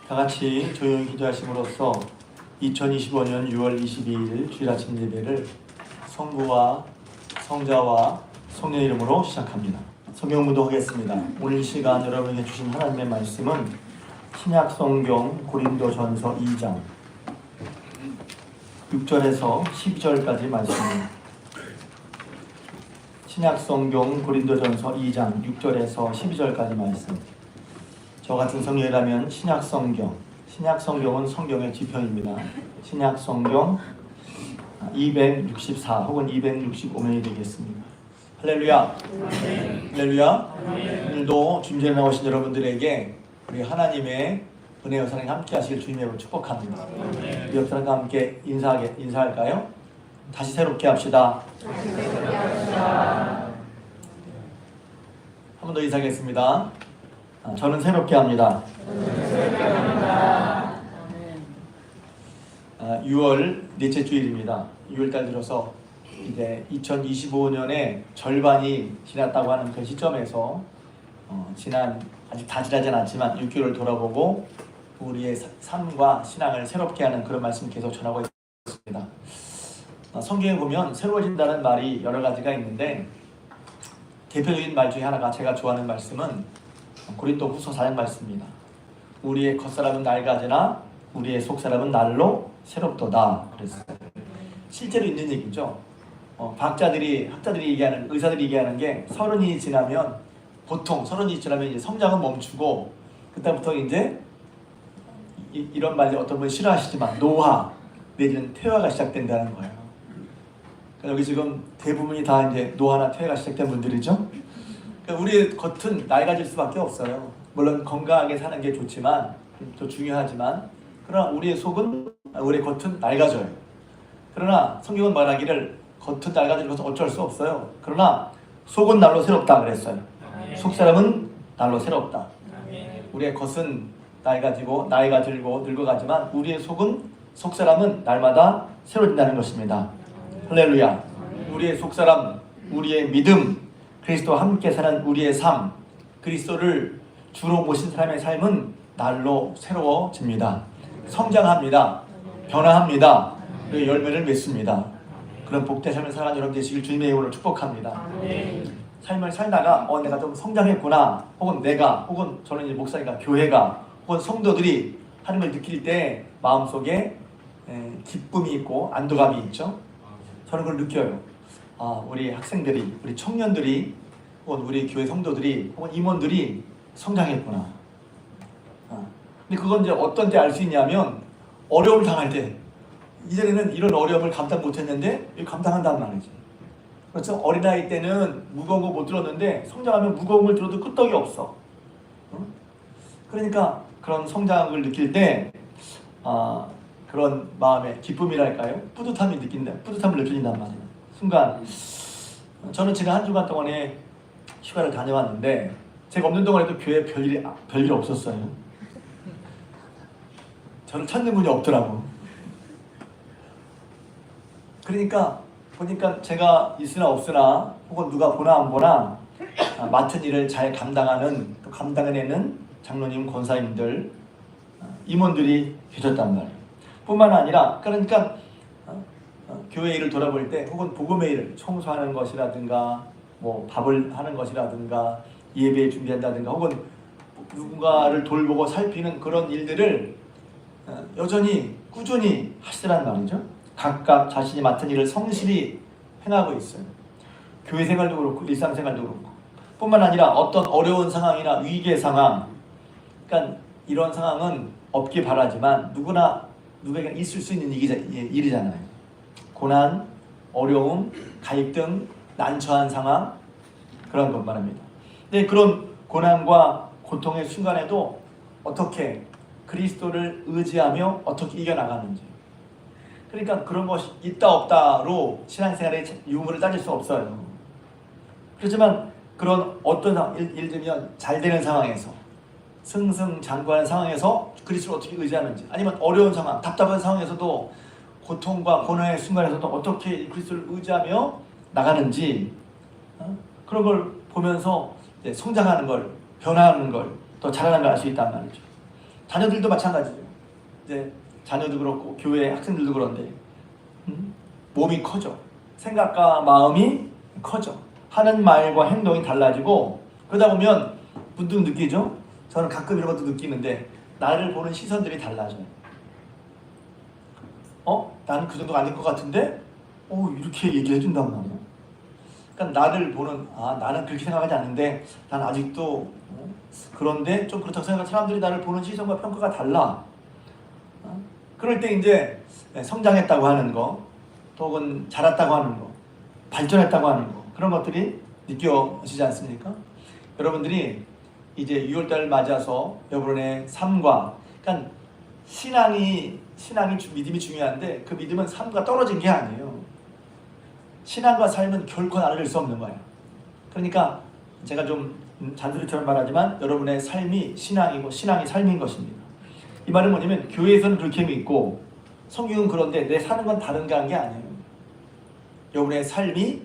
다 같이 조용히 기도하심으로써 2025년 6월 22일 주일 아침 예배를 성부와 성자와 성령의 이름으로 시작합니다. 성경 묵도하겠습니다. 오늘 이 시간 여러분에게 주신 하나님의 말씀은 신약성경 고린도전서 2장 6절에서 12절까지 말씀입니다. 신약성경 고린도전서 2장 6절에서 12절까지 말씀. 저 같은 성경이라면 신약성경은 성경의 지편입니다. 신약성경 264 혹은 265면이 되겠습니다. 할렐루야. 할렐루야. 오늘도 주님께 나오신 여러분들에게 우리 하나님의 은혜와 사랑이 함께 하시길 주님의 축복합니다. 우리 옆 사람과 함께 인사할까요? 다시 새롭게 합시다. 한 번 더 인사하겠습니다. 저는 새롭게 합니다. 6월 넷째 주일입니다. 6월달 들어서 이제 2025년의 절반이 지났다고 하는 그 시점에서 아직 다 지나진 않지만 6개월을 돌아보고 우리의 삶과 신앙을 새롭게 하는 그런 말씀 계속 전하고 있습니다. 성경에 보면 새로워진다는 말이 여러 가지가 있는데 대표적인 말 중에 하나가 제가 좋아하는 말씀은 고린도후서 4장 말씀입니다. 우리의 겉사람은 낡아지나 우리의 속사람은 날로 새롭도다 그랬어요. 실제로 있는 얘기죠. 학자들이 얘기하는, 의사들이 얘기하는 게 서른이 지나면 이제 성장은 멈추고 그때부터 이제 이런 말 어떤 분 싫어하시지만 노화 내지는 퇴화가 시작된다는 거예요. 여기 지금 대부분이 다 이제 노화나 퇴화가 시작된 분들이죠. 우리의 겉은 낡아질 수밖에 없어요. 물론 건강하게 사는 게 좋지만 더 중요하지만 그러나 우리의 겉은 낡아져요. 그러나 성경은 말하기를 겉은 낡아지는 것은 어쩔 수 없어요. 그러나 속은 날로 새롭다 그랬어요. 속사람은 날로 새롭다. 우리의 겉은 낡아지고 나이가 들고 늙어가지만 우리의 속사람은 날마다 새로워진다는 것입니다. 할렐루야. 우리의 속사람, 우리의 믿음, 그리스도와 함께 사는 우리의 삶, 그리스도를 주로 모신 사람의 삶은 날로 새로워집니다. 성장합니다. 변화합니다. 그리고 열매를 맺습니다. 그런 복된 삶을 살아가는 여러분 되시길 주님의 이름으로 축복합니다. 삶을 살다가 내가 좀 성장했구나, 혹은 저는 이제 목사니까 교회가 혹은 성도들이 하나님을 느낄 때 마음속에 기쁨이 있고 안도감이 있죠. 저는 그걸 느껴요. 우리 학생들이, 우리 청년들이, 혹은 우리 교회 성도들이, 혹은 임원들이 성장했구나. 근데 그건 이제 어떤 때 알 수 있냐면 어려움을 당할 때. 이전에는 이런 어려움을 감당 못했는데 감당한단 말이지. 그렇죠? 어린아이 때는 무거운 거 못 들었는데 성장하면 무거운 걸 들어도 끄떡이 없어. 그러니까 그런 성장을 느낄 때 그런 마음의 기쁨이랄까요? 뿌듯함을 느낀단 말이에요. 순간 저는 지난 한 주간 동안에 휴가를 다녀왔는데 제가 없는 동안에도 교회에 별일 없었어요. 저를 찾는 분이 없더라고. 그러니까 보니까 제가 있으나 없으나 혹은 누가 보나 안 보나 맡은 일을 잘 또 감당해내는 장로님, 권사님들, 임원들이 계셨단 말이에요. 뿐만 아니라 그러니까 교회 일을 돌아볼 때 혹은 복음의 일을 청소하는 것이라든가 밥을 하는 것이라든가 예배 준비한다든가 혹은 누군가를 돌보고 살피는 그런 일들을 여전히 꾸준히 하시더란 말이죠. 각각 자신이 맡은 일을 성실히 행하고 있어요. 교회 생활도 그렇고 일상생활도 그렇고 뿐만 아니라 어떤 어려운 상황이나 위기의 상황, 그러니까 이런 상황은 없길 바라지만 누구에게 있을 수 있는 일이잖아요. 고난, 어려움, 갈등, 난처한 상황, 그런 것 말합니다. 근데 그런 고난과 고통의 순간에도 어떻게 그리스도를 의지하며 어떻게 이겨나가는지. 그러니까 그런 것이 있다 없다로 신앙생활의 유무를 따질 수 없어요. 그렇지만 그런 어떤 상황, 예를 들면 잘 되는 상황에서 승승장구하는 상황에서 그리스도를 어떻게 의지하는지, 아니면 어려운 상황, 답답한 상황에서도 고통과 고난의 순간에서도 어떻게 그리스도를 의지하며 나가는지 그런 걸 보면서 성장하는 걸, 변화하는 걸, 더 잘하는 걸 알 수 있단 말이죠. 자녀들도 마찬가지죠. 이제 자녀도 그렇고 교회 학생들도 그런데 몸이 커져. 생각과 마음이 커져. 하는 말과 행동이 달라지고 그러다 보면 문득 느끼죠. 저는 가끔 이런 것도 느끼는데 나를 보는 시선들이 달라져요. 나는 그 정도가 아닐 것 같은데 이렇게 얘기해 준단 말이야. 그러니까 나를 보는 나는 그렇게 생각하지 않는데 난 아직도 그런데 좀 그렇다고 생각하는 사람들이 나를 보는 시선과 평가가 달라. 그럴 때 이제 성장했다고 하는 거 혹은 자랐다고 하는 거 발전했다고 하는 거 그런 것들이 느껴지지 않습니까? 여러분들이 이제 6월달 맞아서 여러분의 삶과 그러니까 믿음이 중요한데 그 믿음은 삶과 떨어진 게 아니에요. 신앙과 삶은 결코 나눌 수 없는 거예요. 그러니까 제가 좀 잔소리처럼 말하지만 여러분의 삶이 신앙이고 신앙이 삶인 것입니다. 이 말은 뭐냐면 교회에서는 그렇게 믿고 성경은 그런데 내 사는 건 다른가 한 게 아니에요. 여러분의 삶이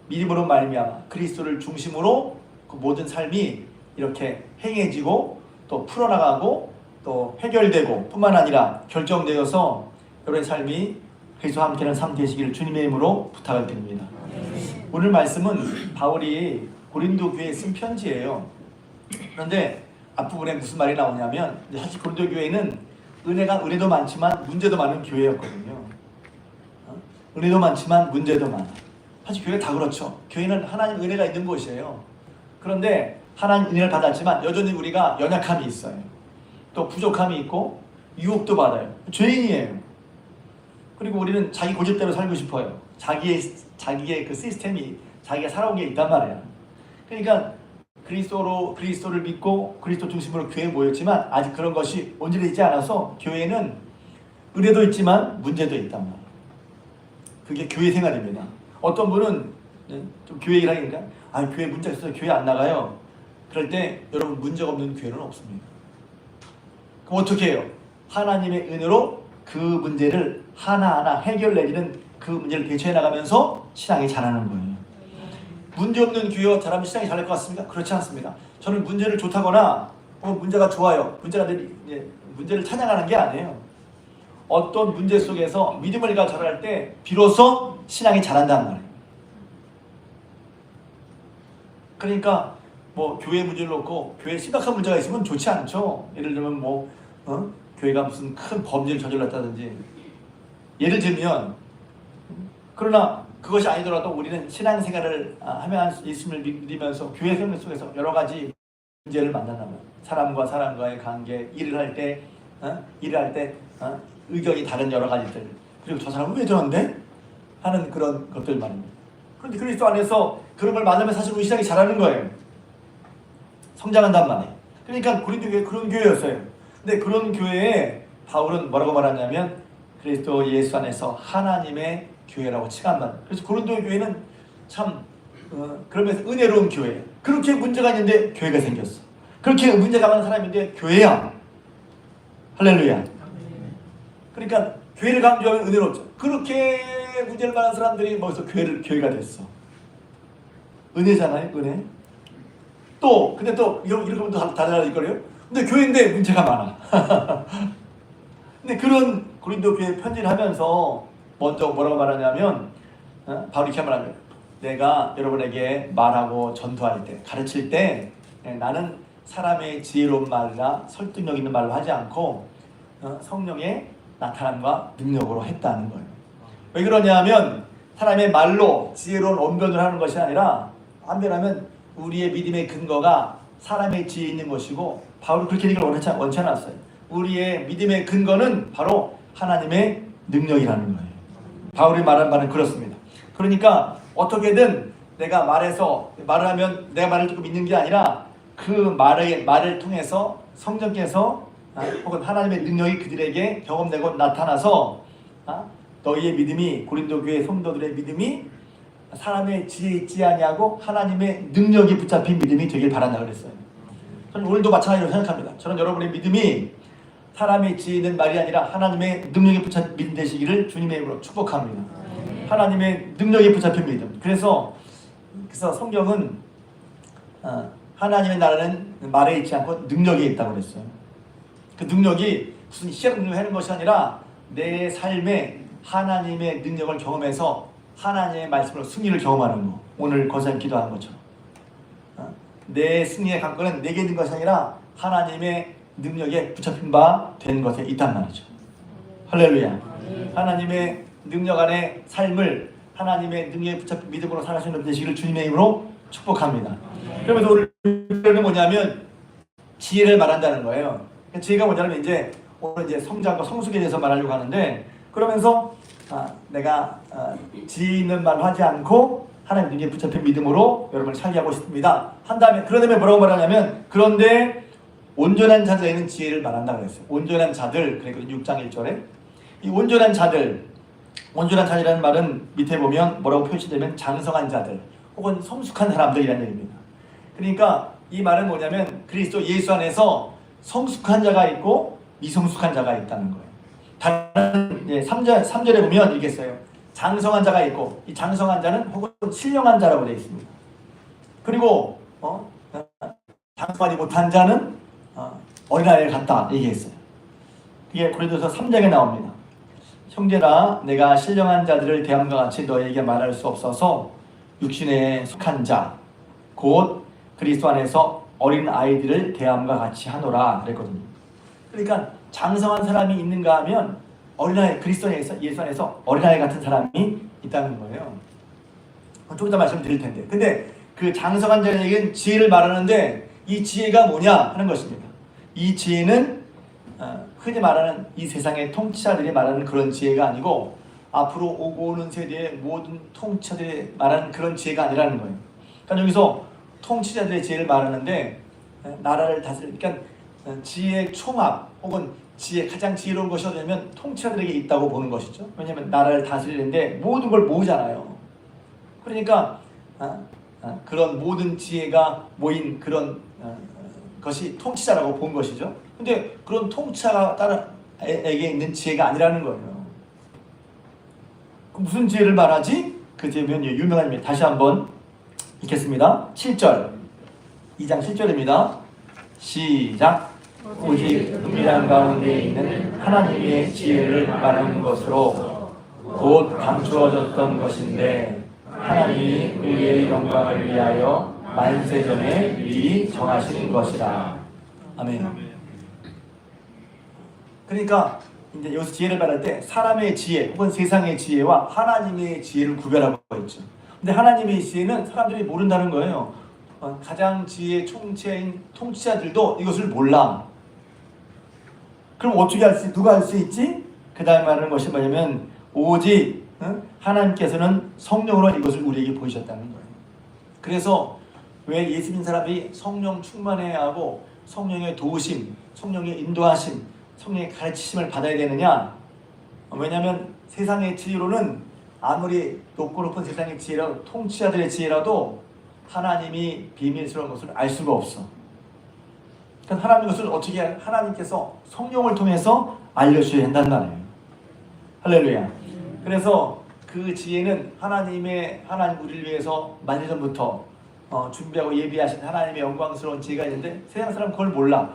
믿음으로 말미암아 그리스도를 중심으로 그 모든 삶이 이렇게 행해지고 또 풀어나가고 또 해결되고 뿐만 아니라 결정되어서 여러분의 삶이 그리스도와 함께하는 삶 되시기를 주님의 이름으로 부탁을 드립니다. 오늘 말씀은 바울이 고린도 교회에 쓴 편지예요. 그런데 앞부분에 무슨 말이 나오냐면 사실 고린도 교회는 은혜도 많지만 문제도 많은 교회였거든요. 은혜도 많지만 문제도 많아. 사실 교회가 다 그렇죠. 교회는 하나님 은혜가 있는 곳이에요. 그런데 하나님 은혜를 받았지만 여전히 우리가 연약함이 있어요. 또 부족함이 있고 유혹도 받아요. 죄인이에요. 그리고 우리는 자기 고집대로 살고 싶어요. 자기의 그 시스템이 자기가 살아온 게 있단 말이야. 그러니까 그리스도를 믿고 그리스도 중심으로 교회에 모였지만 아직 그런 것이 온전해지지 않아서 교회는 은혜도 있지만 문제도 있단 말이야. 그게 교회 생활입니다. 어떤 분은 좀 교회 일하니까 교회 문제가 있어서 교회 안 나가요. 그럴 때 여러분 문제가 없는 교회는 없습니다. 그럼 어떻게 해요? 하나님의 은혜로 그 문제를 하나하나 해결내리는 그 문제를 대처해 나가면서 신앙이 자라는 거예요. 문제없는 교회와 잘하면 신앙이 잘할 것 같습니까? 그렇지 않습니다. 저는 문제를 좋다거나 문제가 좋아요. 문제를 찬양하는 게 아니에요. 어떤 문제 속에서 믿음을 자랄 때 비로소 신앙이 자란다는 말이에요. 그러니까 교회 문제를 놓고 교회에 심각한 문제가 있으면 좋지 않죠. 예를 들면 교회가 무슨 큰 범죄를 저질렀다든지 예를 들면 그러나 그것이 아니더라도 우리는 신앙생활을 하며 있음을 믿으면서 교회 생활 속에서 여러 가지 문제를 만난다면 사람과 사람과의 관계, 일을 할 때 의견이 다른 여러 가지들 그리고 저 사람은 왜 저런데? 하는 그런 것들 말입니다. 그런데 그리스도 안에서 그런 걸 만나면 사실 우리 신앙이 자라는 거예요. 성장한단 말이에요. 그러니까 고린도 교회 그런 교회였어요. 근데 그런 교회에 바울은 뭐라고 말하냐면 그리스도 예수 안에서 하나님의 교회라고 칭한다. 그래서 고린도 교회는 참 그러면서 은혜로운 교회예요. 그렇게 문제가 있는데 교회가 생겼어. 그렇게 문제가 많은 사람인데 교회야. 할렐루야. 그러니까 교회를 강조하면 은혜롭죠. 그렇게 문제를 많은 사람들이 모여서 교회가 됐어. 은혜잖아요, 은혜. 근데 또 이렇게 보면 또 달라질 거예요. 근데 교회인데 문제가 많아. 근데 그런 고린도 교회 편지를 하면서 먼저 뭐라고 말하냐면 바로 이렇게 말합니다. 내가 여러분에게 말하고 전도할 때 가르칠 때 나는 사람의 지혜로운 말이나 설득력 있는 말로 하지 않고 성령의 나타남과 능력으로 했다는 거예요. 왜 그러냐면 사람의 말로 지혜로운 언변을 하는 것이 아니라 한편하면 우리의 믿음의 근거가 사람의 지혜에 있는 것이고 바울은 그렇게 얘기를 원치 않았어요. 우리의 믿음의 근거는 바로 하나님의 능력이라는 거예요. 바울이 말한 바는 그렇습니다. 그러니까 어떻게든 내가 말을 하면 내가 말을 듣고 믿는 게 아니라 그 말을 통해서 성령께서 혹은 하나님의 능력이 그들에게 경험되고 나타나서 너희의 믿음이 고린도 교회 성도들의 믿음이 사람의 지혜에 있지 아니하고 하나님의 능력이 붙잡힌 믿음이 되길 바란다 그랬어요. 저는 오늘도 마찬가지로 생각합니다. 저는 여러분의 믿음이 사람의 지혜 있는 말이 아니라 하나님의 능력에 붙잡힌 믿음 되시기를 주님의 이름으로 축복합니다. 하나님의 능력에 붙잡힌 믿음. 그래서 성경은 하나님의 나라는 말에 있지 않고 능력에 있다고 그랬어요. 그 능력이 무슨 희한한 능력을 하는 것이 아니라 내 삶에 하나님의 능력을 경험해서 하나님의 말씀으로 승리를 경험하는 거. 오늘 거사님 기도한 것처럼. 내 승리의 관건은 내게 있는 것이 아니라 하나님의 능력에 붙잡힌 바 된 것에 있단 말이죠. 할렐루야. 하나님의 능력 안에 삶을 하나님의 능력에 붙잡힌 믿음으로 살아가시는 여러분 되시기를 주님의 이름으로 축복합니다. 그러면서 오늘 특별히 뭐냐면 지혜를 말한다는 거예요. 지혜가 뭐냐면 이제 오늘 이제 성장과 성숙에 대해서 말하려고 하는데, 그러면서 내가 지혜 있는 말을 하지 않고 하나님 능력에 붙잡힌 믿음으로 여러분을 살게 하고 싶습니다. 한 다음에 그런 다음에 뭐라고 말하냐면, 그런데 온전한 자들에게는 지혜를 말한다 그랬어요. 온전한 자들, 그러니까 6장 1절에 이 온전한 자들, 온전한 자들이라는 말은 밑에 보면 뭐라고 표시되면 장성한 자들 혹은 성숙한 사람들이라는 얘기입니다. 그러니까 이 말은 뭐냐면 그리스도 예수 안에서 성숙한 자가 있고 미성숙한 자가 있다는 거예요. 다른 3절에 보면 이렇게 써요. 장성한 자가 있고, 이 장성한 자는 혹은 신령한 자라고 되어 있습니다. 그리고 장성하지 못한 자는 어린아이를 같다 얘기했어요. 이게 고린도서 3장에 나옵니다. 형제라 내가 신령한 자들을 대함과 같이 너에게 말할 수 없어서 육신에 속한 자 곧 그리스도 안에서 어린 아이들을 대함과 같이 하노라 그랬거든요. 그러니까 장성한 사람이 있는가 하면 어린아이, 그리스도 안에서, 예수 안에서 어린아이 같은 사람이 있다는 거예요. 좀 이따 말씀드릴 텐데, 근데 그 장성한 자에게는 지혜를 말하는데 이 지혜가 뭐냐 하는 것입니다. 이 지혜는 흔히 말하는 이 세상의 통치자들이 말하는 그런 지혜가 아니고 앞으로 오고 오는 세대의 모든 통치자들이 말하는 그런 지혜가 아니라는 거예요. 그러니까 여기서 통치자들의 지혜를 말하는데 나라를 다스릴, 그러니까 지혜의 총합 혹은 가장 지혜로운 것이 어디냐면 통치자들에게 있다고 보는 것이죠. 왜냐하면 나라를 다스리는데 모든 걸 모으잖아요. 그러니까 그런 모든 지혜가 모인 그런 것이 통치자라고 본 것이죠. 근데 그런 통치자가 따라에게 있는 지혜가 아니라는 거예요. 무슨 지혜를 말하지? 그 지혜는 유명합니다. 다시 한번 읽겠습니다. 7절, 2장 7절입니다. 시작. 오직 은밀한 가운데 있는 하나님의 지혜를 말하는 것으로 곧 감추어졌던 것인데 하나님이 우리의 영광을 위하여 만세전에 미리 정하신 것이라. 아멘. 그러니까 이제 여기서 지혜를 말할 때 사람의 지혜 혹은 세상의 지혜와 하나님의 지혜를 구별하고 있죠. 근데 하나님의 지혜는 사람들이 모른다는 거예요. 가장 지혜의 총체인 통치자들도 이것을 몰라. 그럼 어떻게 누가 할 수 있지? 그 다음에 말하는 것이 뭐냐면 오직 하나님께서는 성령으로 이것을 우리에게 보이셨다는 거예요. 그래서 왜 예수 믿는 사람이 성령 충만해야 하고 성령의 도우심, 성령의 인도하심, 성령의 가르치심을 받아야 되느냐? 왜냐하면 세상의 지혜로는 아무리 높고 높은 세상의 지혜라도, 통치자들의 지혜라도 하나님이 비밀스러운 것을 알 수가 없어. 그러니까 하나님 것을 어떻게 하나님께서 성령을 통해서 알려주셔야 한단 말이에요. 할렐루야. 그래서 그 지혜는 하나님 우리를 위해서 만일전부터 준비하고 예비하신 하나님의 영광스러운 지혜가 있는데 세상 사람은 그걸 몰라.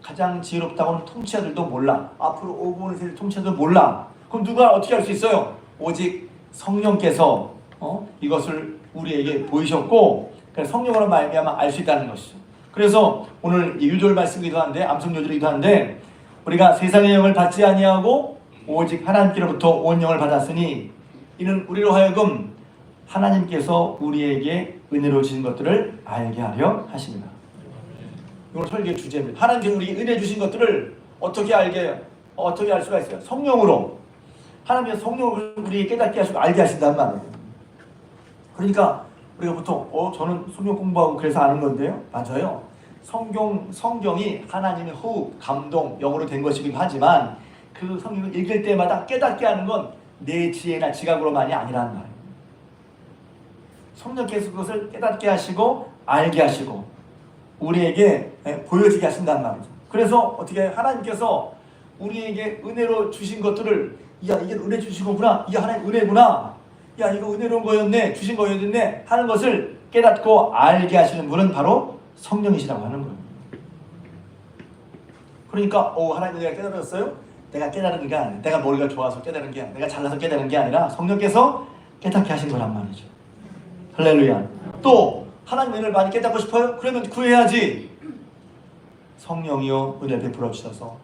가장 지혜롭다고 하는 통치자들도 몰라. 앞으로 오고 오는 세대 통치자들도 몰라. 그럼 누가 어떻게 할 수 있어요? 오직 성령께서 이것을 우리에게 보이셨고 성령으로 말미암아 알 수 있다는 것이죠. 그래서 오늘 유절 말씀이기도 한데 암송 요절이기도 한데 우리가 세상의 영을 받지 아니하고 오직 하나님께로부터 온 영을 받았으니 이는 우리로 하여금 하나님께서 우리에게 은혜로 주신 것들을 알게 하려 하십니다. 이건 설교의 주제입니다. 하나님께서 우리에게 은혜 주신 것들을 어떻게 알 수가 있어요? 성령으로. 하나님께서 성령을 우리에게 깨닫게 하시고 알게 하신단 말이에요. 그러니까 우리가 보통 저는 성경 공부하고 그래서 아는 건데요. 맞아요. 성경이 하나님의 호흡, 감동, 영으로 된 것이긴 하지만 그 성경을 읽을 때마다 깨닫게 하는 건 내 지혜나 지각으로만이 아니라는 말이에요. 성령께서 그것을 깨닫게 하시고 알게 하시고 우리에게 보여지게 하신단 말이죠. 그래서 어떻게 하나님께서 우리에게 은혜로 주신 것들을 이게 은혜 주신 거구나. 이게 하나님 은혜구나. 이거 은혜로운 거였네. 주신 거였네. 하는 것을 깨닫고 알게 하시는 분은 바로 성령이시라고 하는 거예요. 그러니까 하나님 내가 깨달았어요? 내가 깨달은 게 아니라 내가 머리가 좋아서 깨달은 게 아니라 내가 잘나서 깨달은 게 아니라 성령께서 깨닫게 하신 거란 말이죠. 할렐루야. 또 하나님 은혜를 많이 깨닫고 싶어요? 그러면 구해야지. 성령이요 은혜를 베풀어 주셔서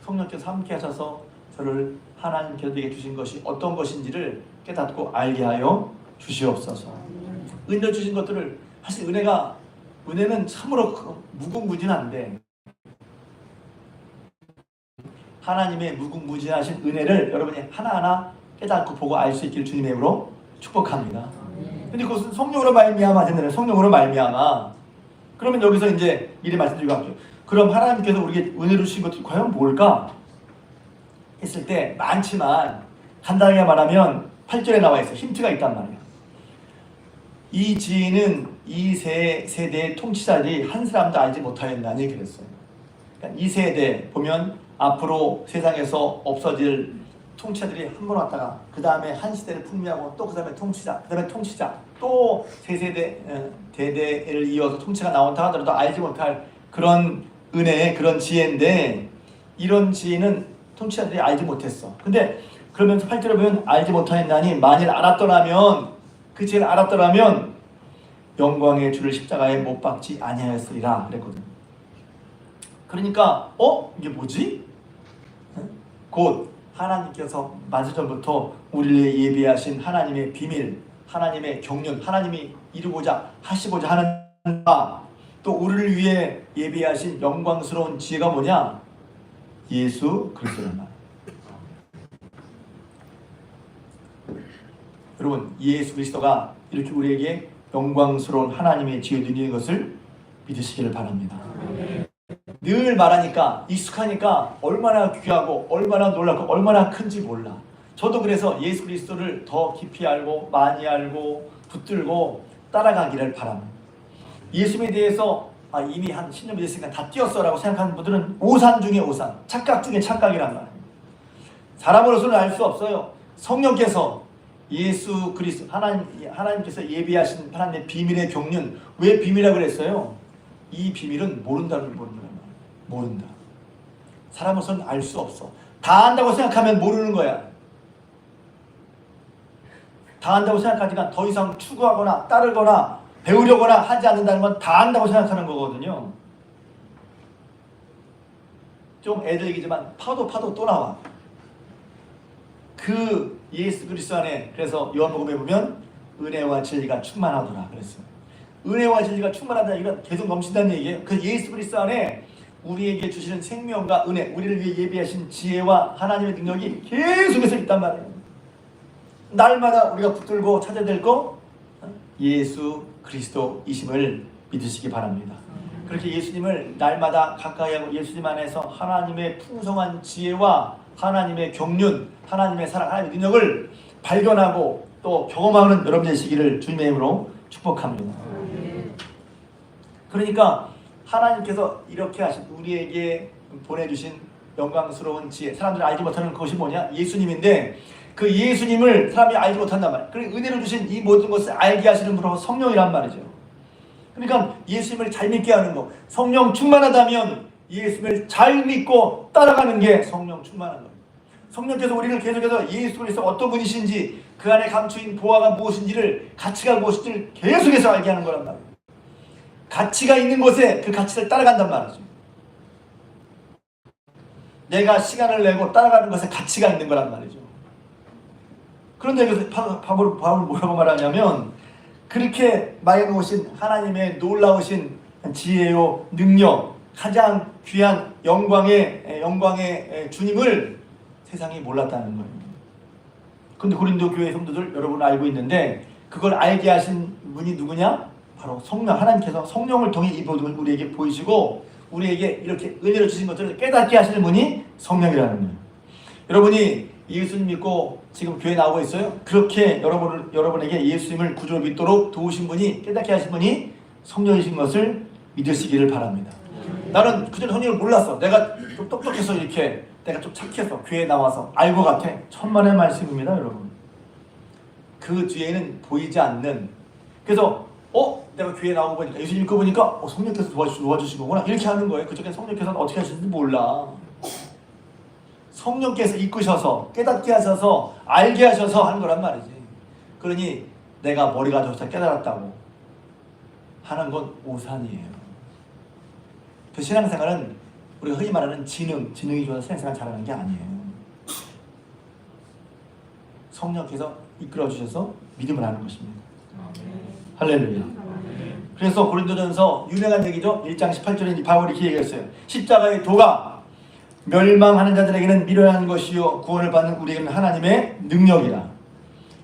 성령께서 함께 하셔서 저를 하나님께서 내게 주신 것이 어떤 것인지를 깨닫고 알게 하여 주시옵소서. 은혜 주신 것들을 사실 은혜는 참으로 무궁무진한데 하나님의 무궁무진하신 은혜를 여러분이 하나하나 깨닫고 보고 알 수 있기를 주님의 이름으로 축복합니다. 근데 그것은 성령으로 말미암아 된다는 성령으로 말미암아. 그러면 여기서 이제 미리 말씀드리고 할게요. 그럼 하나님께서 우리에게 은혜를 주신 것들이 과연 뭘까? 했을 때 많지만 간단하게 말하면 8절에 나와 있어요. 힌트가 있단 말이에요. 이 지혜는 이 세대의 통치자들이 한 사람도 알지 못하였나니 그랬어요. 그러니까 이 세대 보면 앞으로 세상에서 없어질 통치자들이 한 번 왔다가 그 다음에 한 시대를 풍미하고 또 그 다음에 통치자, 그 다음에 통치자, 또 세 세대 대대를 이어서 통치가 나온다 하더라도 알지 못할 그런 은혜, 그런 지혜인데 이런 지혜는 통치자들이 알지 못했어. 근데 그러면서 8절에 보면 알지 못하였나니 만일 알았더라면 그 지혜를 알았더라면 영광의 주를 십자가에 못 박지 아니하였으리라 그랬거든. 그러니까 이게 뭐지? 곧 하나님께서 만세전부터 우리를 예비하신 하나님의 비밀, 하나님의 경륜, 하나님이 이루고자 하시고자 하는 또 우리를 위해 예비하신 영광스러운 지혜가 뭐냐? 예수 그리스도란 말. 여러분, 예수 그리스도가 이렇게 우리에게 영광스러운 하나님의 지혜를 누리는 것을 믿으시기를 바랍니다. 늘 말하니까 익숙하니까 얼마나 귀하고 얼마나 놀랍고 얼마나 큰지 몰라. 저도 그래서 예수 그리스도를 더 깊이 알고 많이 알고 붙들고 따라가기를 바랍니다. 예수님에 대해서 이미 한 10년 믿었으니까 다 뛰었어라고 생각하는 분들은 오산 중에 오산, 착각 중에 착각이란 말이에요. 사람으로서는 알 수 없어요. 성령께서 예수 그리스도 하나님께서 예비하신 하나님의 비밀의 경륜, 왜 비밀이라고 그랬어요? 이 비밀은 모른다는 거예요. 모른다. 사람으로서는 알 수 없어. 다 안다고 생각하면 모르는 거야. 다 안다고 생각하지만 더 이상 추구하거나 따르거나 배우려거나 하지 않는다는 건 다 안다고 생각하는 거거든요. 좀 애들 얘기지만 파도 또 나와. 그 예수 그리스도 안에 그래서 요한복음에 보면 은혜와 진리가 충만하더라 그랬어요. 은혜와 진리가 충만하다 이건 계속 넘친다는 얘기예요. 그 예수 그리스도 안에 우리에게 주시는 생명과 은혜, 우리를 위해 예비하신 지혜와 하나님의 능력이 계속해서 있단 말이에요. 날마다 우리가 붙들고 찾아야 될 거 예수 그리스도이심을 믿으시기 바랍니다. 그렇게 예수님을 날마다 가까이 하고 예수님 안에서 하나님의 풍성한 지혜와 하나님의 경륜, 하나님의 사랑, 하나님의 능력을 발견하고 또 경험하는 여러분 되시기를 주님의 이름으로 축복합니다. 그러니까 하나님께서 이렇게 하신 우리에게 보내주신 영광스러운 지혜, 사람들이 알지 못하는 그것이 뭐냐? 예수님인데 그 예수님을 사람이 알지 못한단 말이에요. 그리고 은혜를 주신 이 모든 것을 알게 하시는 분은 성령이란 말이죠. 그러니까 예수님을 잘 믿게 하는 거, 성령 충만하다면 예수님을 잘 믿고 따라가는 게 성령 충만한 거예요. 성령께서 우리를 계속해서 예수 그리스도 어떤 분이신지 그 안에 감추인 보화가 무엇인지를, 가치가 무엇인지를 계속해서 알게 하는 거란 말이에요. 가치가 있는 곳에 그 가치를 따라간단 말이죠. 내가 시간을 내고 따라가는 것에 가치가 있는 거란 말이죠. 그런데 여기서 바울은 뭐라고 말하냐면 그렇게 마련놓으신 하나님의 놀라우신 지혜요 능력, 가장 귀한 영광의 주님을 세상이 몰랐다는 거예요. 그런데 고린도 교회 성도들 여러분 알고 있는데 그걸 알게 하신 분이 누구냐? 바로 성령, 하나님께서 성령을 통해 이 모든 걸 우리에게 보이시고 우리에게 이렇게 은혜를 주신 것들을 깨닫게 하시는 분이 성령이라는 거예요. 여러분이 예수님 믿고 지금 교회 나오고 있어요? 그렇게 여러분에게 예수님을 구주로 믿도록 도우신 분이, 깨닫게 하신 분이 성령이신 것을 믿으시기를 바랍니다. 나는 그전에 성령을 몰랐어. 내가 좀 똑똑해서 이렇게 내가 좀 착해서 교회에 나와서 알고 같아. 천만의 말씀입니다, 여러분. 그 뒤에는 보이지 않는, 그래서 내가 교회 나오고 보니까 예수 읽고 보니까 성령께서 도와주시는구나 이렇게 하는 거예요. 그쪽에 성령께서는 어떻게 하시는지 몰라. 성령께서 이끄셔서 깨닫게 하셔서 알게 하셔서 하는 거란 말이지. 그러니 내가 머리가 좋다 깨달았다고 하는 건 오산이에요. 그 신앙생활은 우리가 흔히 말하는 지능이 좋아서 신앙생활 잘하는 게 아니에요. 성령께서 이끌어 주셔서 믿음을 하는 것입니다. 할렐루야. 그래서 고린도전서 유명한 얘기죠. 1장 18절에 바울이 이렇게 얘기했어요. 십자가의 도가 멸망하는 자들에게는 미련한 것이요 구원을 받는 우리에게는 하나님의 능력이라.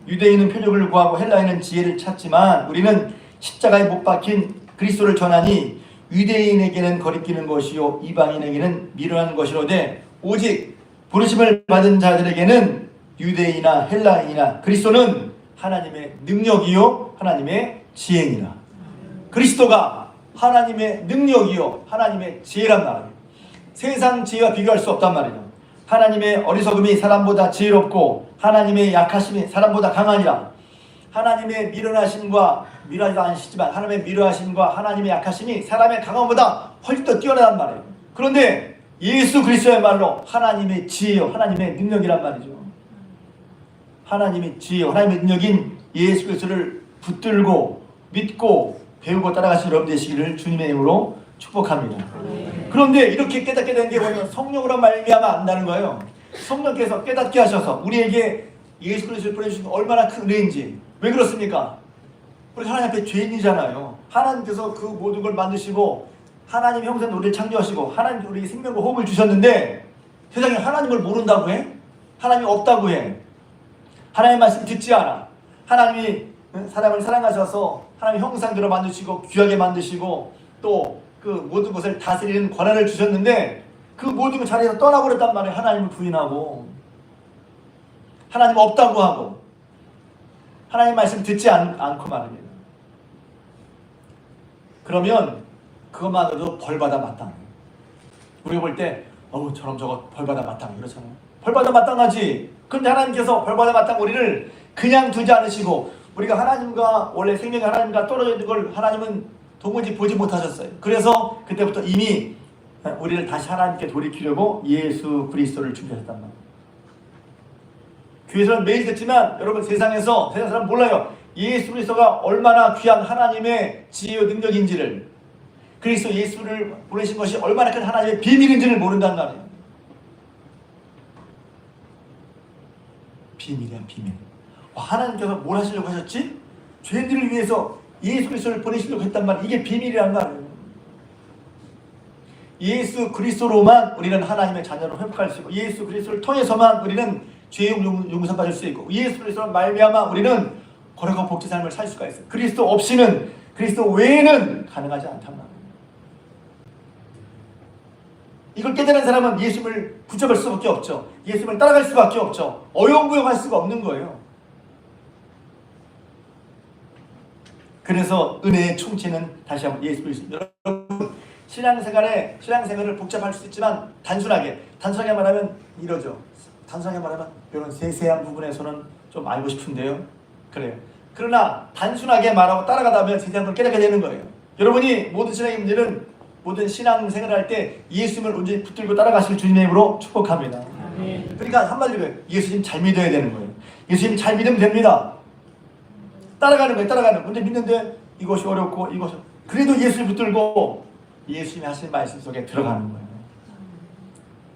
유대인은 표적을 구하고 헬라인은 지혜를 찾지만 우리는 십자가에 못 박힌 그리스도를 전하니 유대인에게는 거리끼는 것이요 이방인에게는 미련한 것이로되 오직 부르심을 받은 자들에게는 유대인이나 헬라인이나 그리스도는 하나님의 능력이요 하나님의 지혜니라. 그리스도가 하나님의 능력이요 하나님의 지혜란 말이에요. 세상 지혜와 비교할 수 없단 말이에요. 하나님의 어리석음이 사람보다 지혜롭고 하나님의 약하심이 사람보다 강하니라. 하나님의 미련하심과 미련하지도 않으시지만 하나님의 미련하심과 하나님의 약하심이 사람의 강함보다 훨씬 더 뛰어나단 말이에요. 그런데 예수 그리스도야말로 하나님의 지혜요 하나님의 능력이란 말이죠. 하나님의 지혜요 하나님의 능력인 예수 그리스도를 붙들고 믿고 배우고 따라가시는 여러분 되시기를 주님의 이름으로 축복합니다. 그런데 이렇게 깨닫게 된 게 뭐냐면 성령으로 말미암아 안다는 거예요. 성령께서 깨닫게 하셔서 우리에게 예수 그리스도를 보내주신 얼마나 큰 은혜인지. 왜 그렇습니까? 우리 하나님 앞에 죄인이잖아요. 하나님께서 그 모든 걸 만드시고 하나님 형상으로 우리를 창조하시고 하나님 우리에게 생명과 호흡을 주셨는데 세상에 하나님을 모른다고 해? 하나님이 없다고 해? 하나님의 말씀 듣지 않아. 하나님이 사람을 사랑하셔서 하나님 형상대로 만드시고 귀하게 만드시고 또 그 모든 것을 다스리는 권한을 주셨는데 그 모든 것 자리에서 떠나버렸단 말이에요. 하나님을 부인하고 하나님 없다고 하고 하나님 말씀 듣지 않고 말입니다. 그러면 그것만으로도 벌받아 마땅해요. 우리가 볼 때 저럼 저거 벌받아 마땅해 그렇잖아요. 벌받아 마땅하지. 그런데 하나님께서 벌받아 마땅 우리를 그냥 두지 않으시고 우리가 하나님과 원래 생명이 하나님과 떨어져 있는 걸 하나님은 도무지 보지 못하셨어요. 그래서 그때부터 이미 우리를 다시 하나님께 돌이키려고 예수 그리스도를 준비하셨단 말이에요. 교회에서는 매일 듣지만 여러분 세상 사람 몰라요. 예수 그리스도가 얼마나 귀한 하나님의 지혜와 능력인지를 그리스도 예수를 보내신 것이 얼마나 큰 하나님의 비밀인지를 모른단 말이에요. 비밀이야 비밀. 하나님께서 뭘 하시려고 하셨지? 죄인들을 위해서 예수 그리스도를 보내시려고 했단 말이에요. 이게 비밀이란 말이에요. 예수 그리스도로만 우리는 하나님의 자녀로 회복할 수 있고 예수 그리스도를 통해서만 우리는 죄의 용서 받을 수 있고 예수 그리스도로 말미암아 우리는 거룩한 복지 삶을 살 수가 있어요. 그리스도 없이는 그리스도 외에는 가능하지 않단 말이에요. 이걸 깨달은 사람은 예수님을 붙잡을 수밖에 없죠. 예수님을 따라갈 수밖에 없죠. 어영부영할 수가 없는 거예요. 그래서 은혜의 총체는 다시 한번 예수 그리스도. 여러분 신앙생활을 복잡할 수 있지만 단순하게 말하면 이러죠. 단순하게 말하면 이런 세세한 부분에서는 좀 알고 싶은데요. 그래요. 그러나 단순하게 말하고 따라가다 보면 세세한 걸 깨닫게 되는 거예요. 여러분이 모든 신앙인들은 모든 신앙생활을 할 때 예수님을 온전히 붙들고 따라가실 주님의 이름으로 축복합니다. 그러니까 한마디로 예수님 잘 믿어야 되는 거예요. 예수님 잘 믿으면 됩니다. 따라가는 거예요. 근데 믿는데 이것이 어렵고 이것이 그래도 예수를 붙들고 예수님이 하시는 말씀 속에 들어가는 거예요.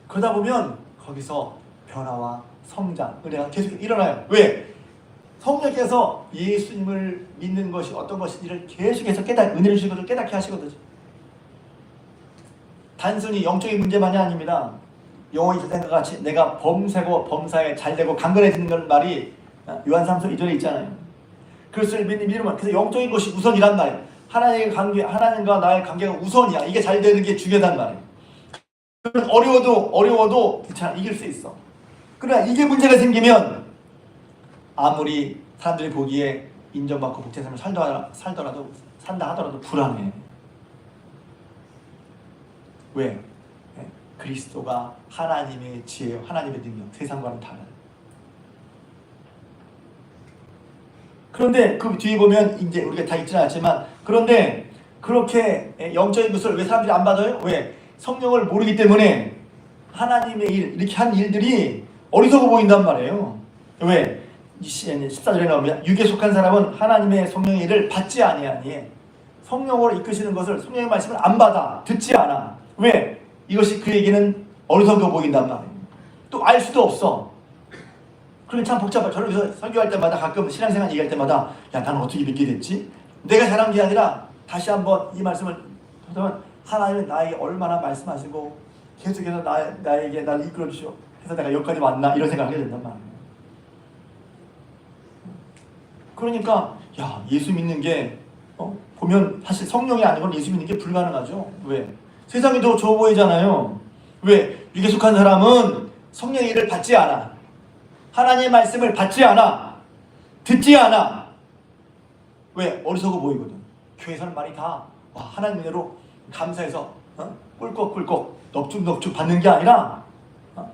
그러다 보면 거기서 변화와 성장, 은혜가 계속 일어나요. 왜? 성령께서 예수님을 믿는 것이 어떤 것인지를 계속해서 은혜를 주신 것을 깨닫게 하시거든요. 단순히 영적인 문제만이 아닙니다. 영혼이 세상과 같이 내가 범세고 범사에 잘되고 강건해지는 걸 말이 요한 3서 2절에 있잖아요. 그리스도를 믿으면 그래서 영적인 것이 우선이란 말이에요. 하나님과 나의 관계가 우선이야. 이게 잘 되는 게 중요하단 말이에요. 어려워도 괜찮아. 이길 수 있어. 그러나 이게 문제가 생기면 아무리 사람들이 보기에 인정받고 복제 삶을 산다 하더라도 불안해. 왜? 그리스도가 하나님의 지혜요, 하나님의 능력, 세상과는 달라요. 그런데 그 뒤에 보면 이제 우리가 다 읽지는 않았지만 그런데 그렇게 영적인 것을 왜 사람들이 안 받아요? 왜? 성령을 모르기 때문에 하나님의 일, 이렇게 한 일들이 어리석어 보인단 말이에요. 왜? 14절에 나오면 육에 속한 사람은 하나님의 성령의 일을 받지 아니하니, 성령으로 이끄시는 것을, 성령의 말씀을 안 받아, 듣지 않아. 왜? 이것이 그에게는 어리석어 보인단 말이에요. 또 알 수도 없어. 그러니 참 복잡해. 저를 위해서 설교할 때마다, 가끔 신앙생활 얘기할 때마다, 야, 나는 어떻게 믿게 됐지? 내가 잘한 게 아니라 다시 한번 이 말씀을 하면, 하나님은 나에게 얼마나 말씀하시고 계속해서 나에게 나를 이끌어 주시오 해서 내가 여기까지 왔나, 이런 생각을 하게 된단 말이에요. 그러니까 야, 예수 믿는 게 보면 사실 성령이 아니고는 예수 믿는 게 불가능하죠. 왜? 세상이 더 좋아 보이잖아요. 왜? 육에 속한 사람은 성령의 일을 받지 않아. 하나님의 말씀을 받지 않아. 듣지 않아. 왜? 어리석어 보이거든. 교회에서는 많이 다 하나님 은혜로 감사해서 꿀꺽꿀꺽 넙죽넙죽 받는 게 아니라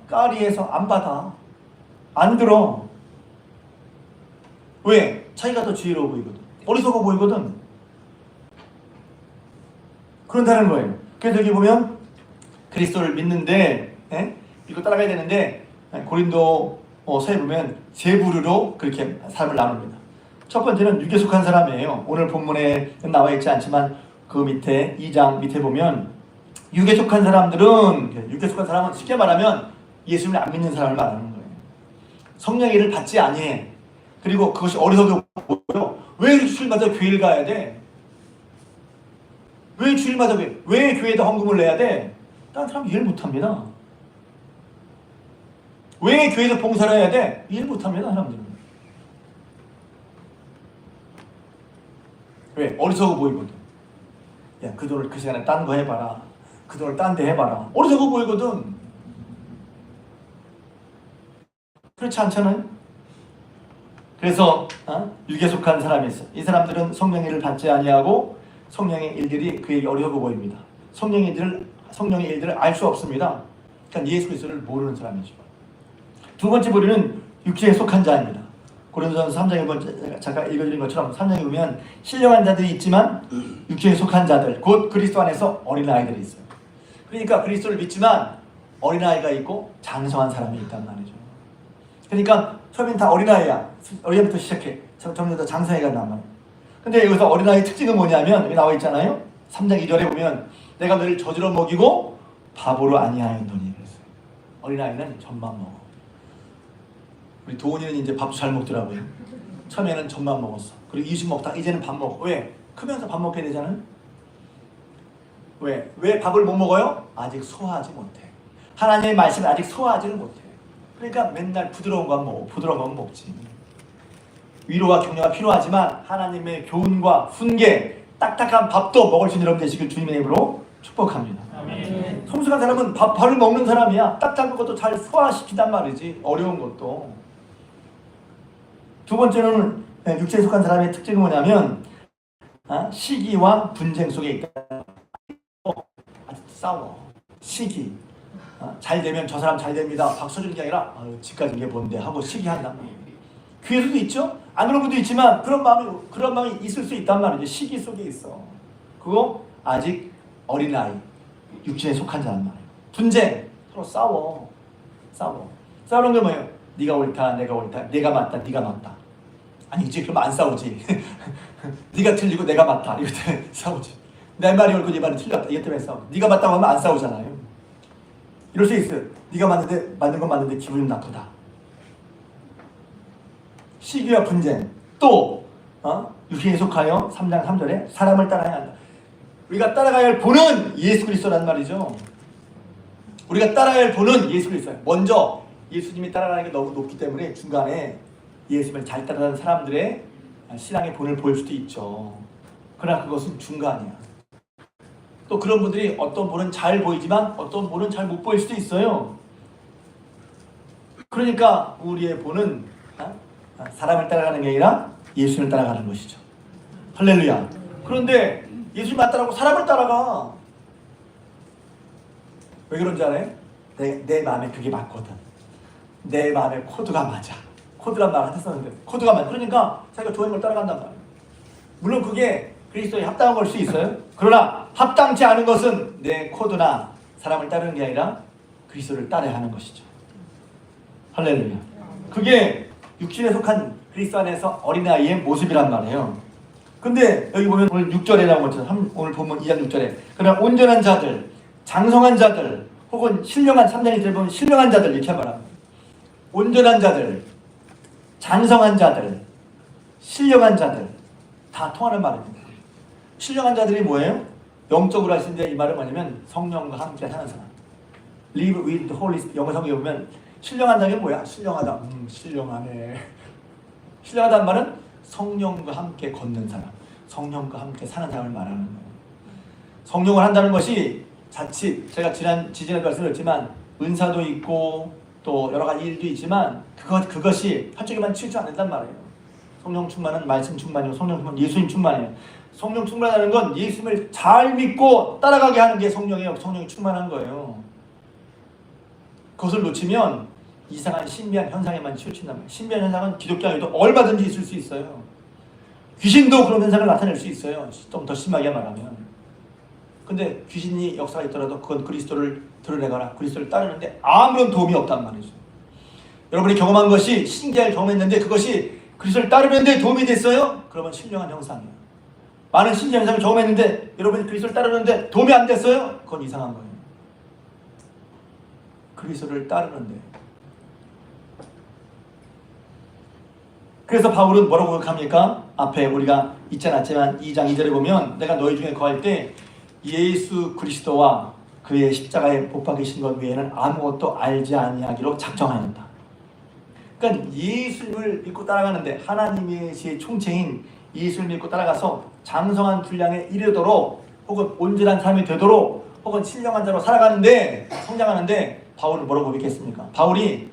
까리해서 안 받아. 안 들어. 왜? 자기가 더 지혜로워 보이거든. 어리석어 보이거든. 그런다는 거예요. 그래서 여기 보면 그리스도를 믿는데 믿고 따라가야 되는데, 고린도서에 보면 세 부류로 그렇게 삶을 나눕니다. 첫 번째는 육에 속한 사람이에요. 오늘 본문에 나와 있지 않지만 그 밑에 2장 밑에 보면 육에 속한 사람들은, 육에 속한 사람은 쉽게 말하면 예수님을 안 믿는 사람을 말하는 거예요. 성령의 일을 받지 아니해. 그리고 그것이 어리석어 보여. 왜 주일마다 교회를 가야 돼? 왜 주일마다 왜 교회에다 헌금을 내야 돼? 다른 사람 이해를 못합니다. 왜 교회에서 봉사를 해야 돼? 이해를 못합니다, 사람들은. 왜? 어리석어 보이거든. 야, 그 돈을 그 시간에 딴 거 해봐라. 그 돈을 딴 데 해봐라. 어리석어 보이거든. 그렇지 않잖아요? 그래서 육에 속한 사람이 있어. 이 사람들은 성령의 일을 받지 아니하고 성령의 일들이 그에게 어리석어 보입니다. 성령의 일들을 알 수 없습니다. 그러니까 예수 그리스도를 모르는 사람이죠. 두 번째 부류는 육체에 속한 자입니다. 고린도전서 3장에 보면 잠깐 읽어드린 것처럼 3장에 보면 신령한 자들이 있지만 육체에 속한 자들, 곧 그리스도 안에서 어린아이들이 있어요. 그러니까 그리스도를 믿지만 어린아이가 있고 장성한 사람이 있단 말이죠. 그러니까 처음엔 다 어린아이야. 어린아이부터 시작해. 점점 더 장성해 간단 말이에요. 근데 여기서 어린아이의 특징은 뭐냐면 여기 나와 있잖아요. 3장 2절에 보면 내가 너를 젖으로 먹이고 밥으로 아니하였노니 그랬어요. 어린아이는 젖만 먹어. 우리 도훈이는 이제 밥도 잘 먹더라고요. 처음에는 젖만 먹었어. 그리고 이식 먹다 이제는 밥 먹어. 왜? 크면서 밥 먹게 되잖아요. 왜? 왜 밥을 못 먹어요? 아직 소화하지 못해. 하나님의 말씀을 아직 소화하지를 못해. 그러니까 맨날 부드러운 건 먹어. 부드러운 건 먹지. 위로와 격려가 필요하지만 하나님의 교훈과 훈계, 딱딱한 밥도 먹을 수 있는 여러분 되시길 주님의 이름으로 축복합니다. 아멘. 성숙한 사람은 밥을 먹는 사람이야. 딱딱한 것도 잘 소화시키단 말이지. 어려운 것도. 두 번째는 육체에 속한 사람의 특징은 뭐냐면 시기와 분쟁 속에 있다. 싸워. 시기. 잘 되면 저 사람 잘 됩니다. 박수 주는 게 아니라 집까지 이게 뭔데 하고 시기한단 말이에요. 교회에서도 있죠? 안 그런 분도 있지만 그런 마음이 있을 수 있단 말이죠. 시기 속에 있어. 그거 아직 어린아이, 육체에 속한 자란 말이에요. 분쟁, 서로 싸워. 싸우는 게 뭐예요? 네가 옳다, 내가 옳다, 내가 맞다, 네가 맞다. 아니지, 그럼 안 싸우지. 네가 틀리고 내가 맞다, 이것 때문에 싸우지. 내 말이 옳고 네 말이 틀렸다, 이것 때문에 싸우지. 네가 맞다고 하면 안 싸우잖아요. 이럴 수 있어요. 네가 맞는 건 맞는데 기분이 나쁘다. 시기와 분쟁. 또 육신에 속하여 3장 3절에 사람을 따라야 한다. 우리가 따라가야 할 본은 예수 그리스도란 말이죠. 우리가 따라야 할 본은 예수 그리스도예요. 먼저 예수님이 따라가는 게 너무 높기 때문에 중간에 예수님을 잘 따라가는 사람들의 신앙의 본을 보일 수도 있죠. 그러나 그것은 중간이야. 또 그런 분들이 어떤 본은 잘 보이지만 어떤 본은 잘 못 보일 수도 있어요. 그러니까 우리의 본은 사람을 따라가는 게 아니라 예수님을 따라가는 것이죠. 할렐루야. 그런데 예수님 안 따라가고 사람을 따라가. 왜 그런지 알아요? 내 마음에 그게 맞거든. 내 마음에 코드가 맞아. 코드란 말을 했었는데 코드가 맞아. 그러니까 자기가 좋아하는 걸 따라간단 말이에요. 물론 그게 그리스도에 합당한 걸 수 있어요? 그러나 합당치 않은 것은 내 코드나 사람을 따르는 게 아니라 그리스도를 따라야 하는 것이죠. 할렐루야. 그게 육신에 속한 그리스도 안에서 어린아이의 모습이란 말이에요. 근데 여기 보면 오늘 6절에 나온 것처럼 오늘 본문 2장 6절에 그러나 온전한 자들, 장성한 자들 혹은 신령한 3장 1절에 보면 신령한 자들 이렇게 말합니다. 온전한 자들, 장성한 자들, 신령한 자들 다 통하는 말입니다. 신령한 자들이 뭐예요? 영적으로 하시는데 이 말은 뭐냐면 성령과 함께 사는 사람. Live with the Holy Spirit. 영어 성경에 보면 신령한 자가 뭐야? 신령하다. 신령하네. 신령하다는 말은 성령과 함께 걷는 사람, 성령과 함께 사는 사람을 말하는 거예요. 성령을 한다는 것이 자칫 제가 지지난주에 말씀드렸지만 은사도 있고 또 여러 가지 일도 있지만 그것이 한쪽에만 치우지 않는단 말이에요. 성령 충만은 말씀 충만이고 성령 충만은 예수님 충만이에요. 성령 충만하는 건 예수님을 잘 믿고 따라가게 하는 게 성령이에요. 성령이 충만한 거예요. 그것을 놓치면 이상한 신비한 현상에만 치우친단 말이에요. 신비한 현상은 기독교 안에도 얼마든지 있을 수 있어요. 귀신도 그런 현상을 나타낼 수 있어요. 좀 더 심하게 말하면. 근데 귀신이 역사가 있더라도 그건 그리스도를 드러내거나 그리스도를 따르는데 아무런 도움이 없단 말이죠. 여러분이 경험한 것이 신기하게 경험했는데 그것이 그리스도를 따르는데 도움이 됐어요? 그러면 신령한 형상이에요. 많은 신기한 현상을 경험했는데 여러분이 그리스도를 따르는데 도움이 안 됐어요? 그건 이상한 거예요. 그리스도를 따르는데. 그래서 바울은 뭐라고 고백합니까? 앞에 우리가 잊지 않았지만 2장 2절에 보면 내가 너희 중에 거할 때 예수 그리스도와 그의 십자가에 못 박히신 것 외에는 아무것도 알지 아니하기로 작정하였다. 그러니까 예수님을 믿고 따라가는데 하나님의 총체인 예수를 믿고 따라가서 장성한 분량에 이르도록 혹은 온전한 삶이 되도록 혹은 신령한 자로 살아가는데 성장하는데 바울은 뭐라고 고백했습니까? 바울이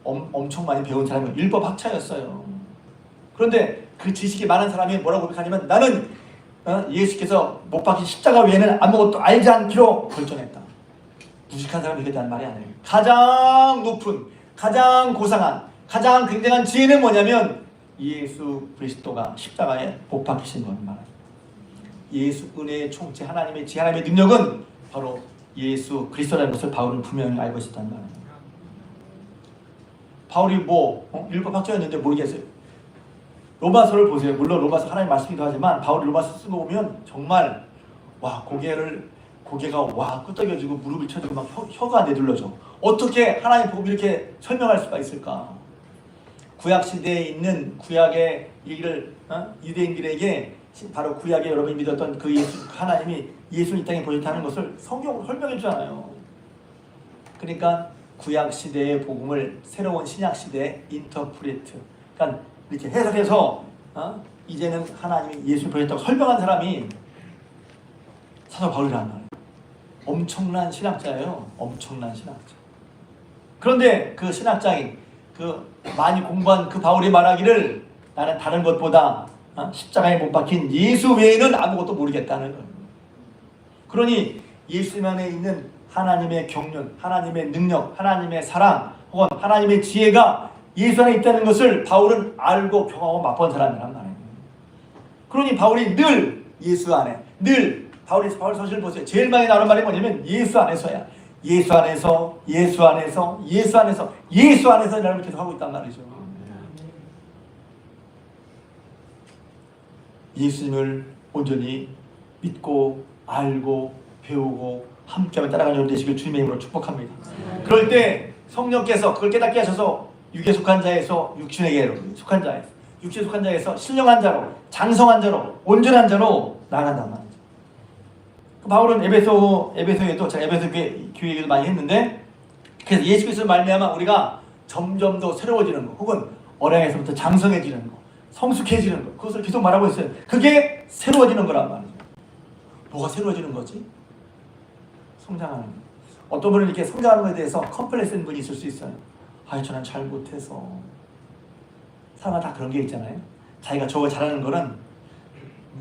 엄청 많이 배운 사람이 율법 학자였어요. 그런데 그 지식이 많은 사람이 뭐라고 고백하냐면 나는 예수께서 못 박힌 십자가 외에는 아무것도 알지 않기로 결정했다. 무식한 사람이 그랬다는 말이 아니에요. 가장 높은, 가장 고상한, 가장 굉장한 지혜는 뭐냐면 예수 그리스도가 십자가에 못 박히신 것 말이에요. 예수 은혜의 총체 하나님의 지혜 하나님의 능력은 바로 예수 그리스도라는 것을 바울은 분명히 알고 있었단 말이에요. 바울이 율법 학자였는데 모르겠어요. 로마서를 보세요. 물론 로마서 하나님 말씀이기도 하지만 바울이 로마서 쓴 거 보면 정말 고개가 끄덕여지고 무릎을 쳐지고 막 혀가 내둘러져. 어떻게 하나님 복음 이렇게 설명할 수가 있을까? 구약 시대에 있는 구약의 일을 유대인들에게 바로 구약에 여러분이 믿었던 그 예수 하나님이 예수 이 땅에 보셨다는 것을 성경으로 설명해 주잖아요. 그러니까 구약 시대의 복음을 새로운 신약 시대의 인터프리트, 그러니까 이렇게 해석해서 이제는 하나님이 예수를 보셨다고 설명한 사람이 사도 바울이란 말이에요. 엄청난 신학자예요. 엄청난 신학자. 그런데 그 신학자인 그 많이 공부한 그 바울이 말하기를 나는 다른 것보다 십자가에 못 박힌 예수 외에는 아무것도 모르겠다는 거예요. 그러니 예수 안에 있는 하나님의 경륜, 하나님의 능력, 하나님의 사랑 혹은 하나님의 지혜가 예수 안에 있다는 것을 바울은 알고 경험하고 맛본 사람이란 말이에요. 그러니 바울이 늘 예수 안에, 늘 바울 서신을 보세요. 제일 많이 나오는 말이 뭐냐면 예수 안에서야. 예수 안에서, 예수 안에서, 예수 안에서, 예수 안에서 이라고 계속 하고 있단 말이죠. 예수님을 온전히 믿고 알고 배우고 함께하며 따라가는 여러분 되시길 주님의 이름으로 축복합니다. 그럴 때 성령께서 그걸 깨닫게 하셔서 육에 속한 자에서 육신에게 속한 자에서 육신에 속한 자에서 신령한 자로 장성한 자로 온전한 자로 나아간단 말이죠. 바울은 에베소에도 제가 에베소 교회 얘기도 많이 했는데 그래서 예수 그리스도 말미암아 우리가 점점 더 새로워지는 거 혹은 어량에서부터 장성해지는 거 성숙해지는 거 그것을 계속 말하고 있어요. 그게 새로워지는 거란 말이죠. 뭐가 새로워지는 거지? 성장하는 거. 어떤 분은 이렇게 성장하는 것에 대해서 컴플렉스인 분이 있을 수 있어요. 저는 잘 못해서. 사람마다 다 그런 게 있잖아요. 자기가 저거 잘하는 거는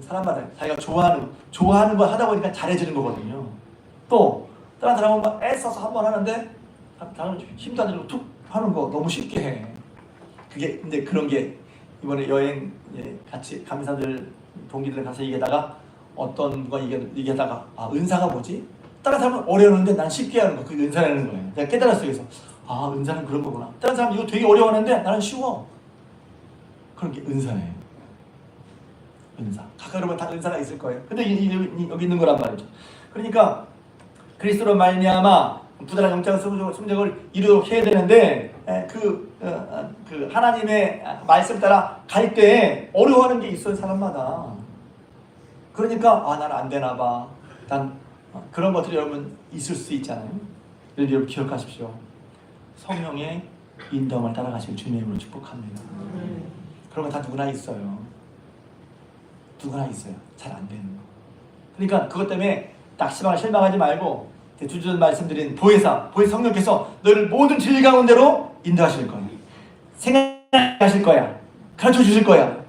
사람마다 자기가 좋아하는 거 하다 보니까 잘해지는 거거든요. 또 다른 사람은 막 애써서 한 번 하는데 다른 힘도 안 들고 툭 하는 거 너무 쉽게 해. 근데 그런 게 이번에 여행 같이 감사들 동기들 가서 얘기하다가 어떤 누가 얘기하다가 은사가 뭐지? 다른 사람은 어려웠는데 난 쉽게 하는 거, 그게 은사라는 거예요. 내가 깨달았어요. 그래서 은사는 그런 거구나. 다른 사람 이거 되게 어려워하는데 나는 쉬워. 그런 게 은사예요. 은사. 각각 여러분 다 은사가 있을 거예요. 근데 여기 있는 거란 말이죠. 그러니까 그리스도로 말미암아 부단한 영적 성적을 이루도록 해야 되는데 그 하나님의 말씀 따라 갈 때 어려워하는 게 있어요, 사람마다. 그러니까 나는 안 되나 봐. 난 그런 것들이 여러분 있을 수 있잖아요. 여러분 기억하십시오. 성령의 인도함을 따라가시길 주님의 이름으로 축복합니다. 그런 거 다 누구나 있어요. 누구나 있어요. 잘 안 되는 거. 그러니까 그것 때문에 낙심하고 실망하지 말고 주전 말씀드린 보혜사 성령께서 너를 모든 진리 가운데로 인도하실 거야. 생각하실 거야. 가르쳐 주실 거야.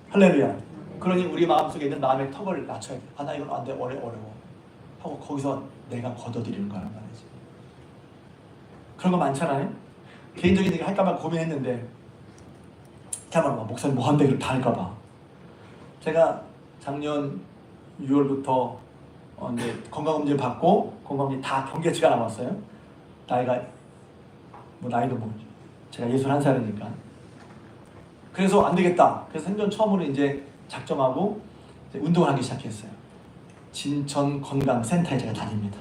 할렐루야. 그러니 우리 마음속에 있는 마음의 턱을 낮춰야 돼. 나 이건 안 돼. 어려워. 하고 거기서 내가 걷어들이는 거란 말이지. 그런 거 많잖아요. 개인적인 얘기 할까봐 고민했는데 그냥 목사님 뭐 한다 이렇게 다 할까봐. 제가 작년 6월부터 이제 건강검진 받고 건강검진 다 경계치가 나왔어요. 나이가 나이도 제가 61살이니까. 그래서 안 되겠다. 그래서 생전 처음으로 이제 작정하고 이제 운동을 하기 시작했어요. 진천 건강센터에 제가 다닙니다.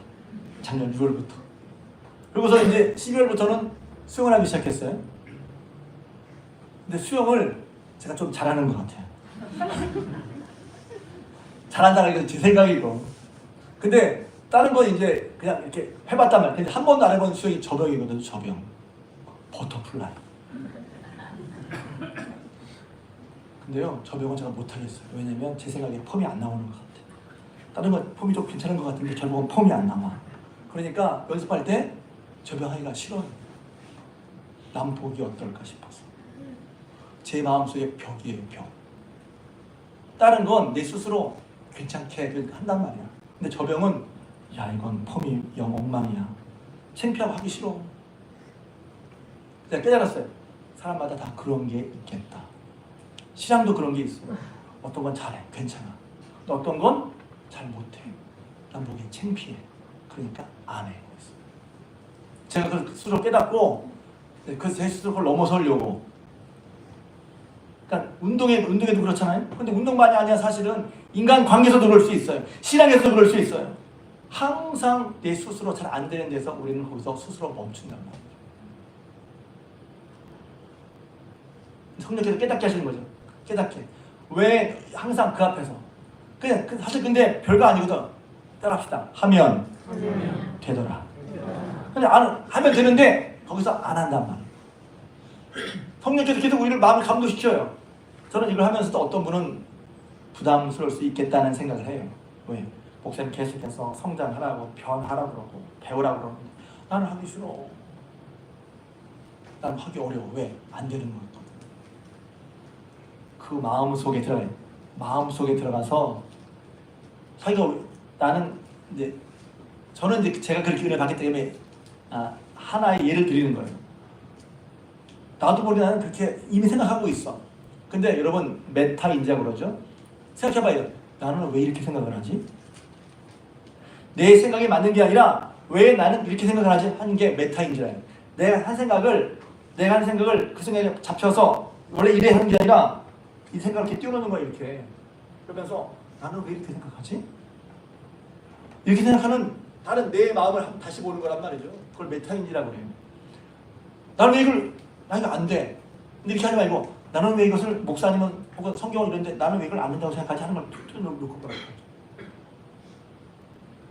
작년 6월부터. 그리고서 이제 12월부터는 수영을 하기 시작했어요. 근데 수영을 제가 좀 잘하는 것 같아요. 잘한다는 게 제 생각이고. 근데 다른 건 이제 그냥 이렇게 해봤단 말이에요. 근데 한 번도 안 해본 수영이 저병이거든요. 저병. 버터플라이. 근데요, 저병은 제가 못하겠어요. 왜냐면 제 생각에 폼이 안 나오는 것 같아요. 다른 건 폼이 좀 괜찮은 것 같은데 저병은 폼이 안 나와. 그러니까 연습할 때 저병 하기가 싫어요. 남 보기 어떨까 싶어서. 제 마음속에 벽이에요, 벽. 다른 건 내 스스로 괜찮게 한단 말이야. 근데 저병은 이건 폼이 영 엉망이야. 창피하고 하기 싫어. 제가 깨달았어요. 사람마다 다 그런 게 있겠다. 신앙도 그런 게 있어요. 어떤 건 잘해, 괜찮아. 어떤 건 잘 못해. 난 보기엔 창피해. 그러니까 안 해. 제가 그걸 스스로 깨닫고 그래서 제 스스로 그걸 넘어서려고. 그러니까 운동에도 그렇잖아요. 근데 운동만이 아니야. 사실은 인간 관계에서도 그럴 수 있어요. 신앙에서도 그럴 수 있어요. 항상 내 스스로 잘 안 되는 데서 우리는 거기서 스스로 멈춘단 말이에요. 성령께서 깨닫게 하시는 거죠. 깨닫게. 왜 항상 그 앞에서. 그냥 사실 근데 별거 아니거든. 따라합시다. 하면 되더라. 근데 하면 되는데 거기서 안 한단 말이에요. 성령께서 계속 우리를 마음을 감도시켜요. 저는 이걸 하면서도 어떤 분은 부담스러울 수 있겠다는 생각을 해요. 왜? 목사님 계속해서 성장하라고 변하라고 그러고 배우라고 그러는데 나는 하기 싫어. 나는 하기 어려워. 왜? 안 되는 거거든. 그 마음속에 들어가요. 마음속에 들어가서 자기가 나는 이제 저는 이제 제가 그렇게 은혜 받기 때문에 하나의 예를 드리는 거예요. 나도 모르게 나는 그렇게 이미 생각하고 있어. 근데 여러분 메타인지라고 그러죠. 생각해봐요. 나는 왜 이렇게 생각을 하지? 내 생각이 맞는 게 아니라 왜 나는 이렇게 생각을 하지? 하는 게 메타인지라요. 내가 한 생각을 그 생각에 잡혀서 원래 이래 하는 게 아니라 이 생각을 이렇게 띄워놓는 거야. 이렇게. 그러면서 나는 왜 이렇게 생각하지? 이렇게 생각하는 다른 내 마음을 다시 보는 거란 말이죠. 그걸 메타인지라고 그래요. 나는 왜 나 이거 안 돼. 근데 이렇게 하지 말고 나는 왜 이것을 목사님은 혹은 성경을 이런데 나는 왜 이걸 안 된다고 생각하지 하는 걸 툭툭 놓고 보라고.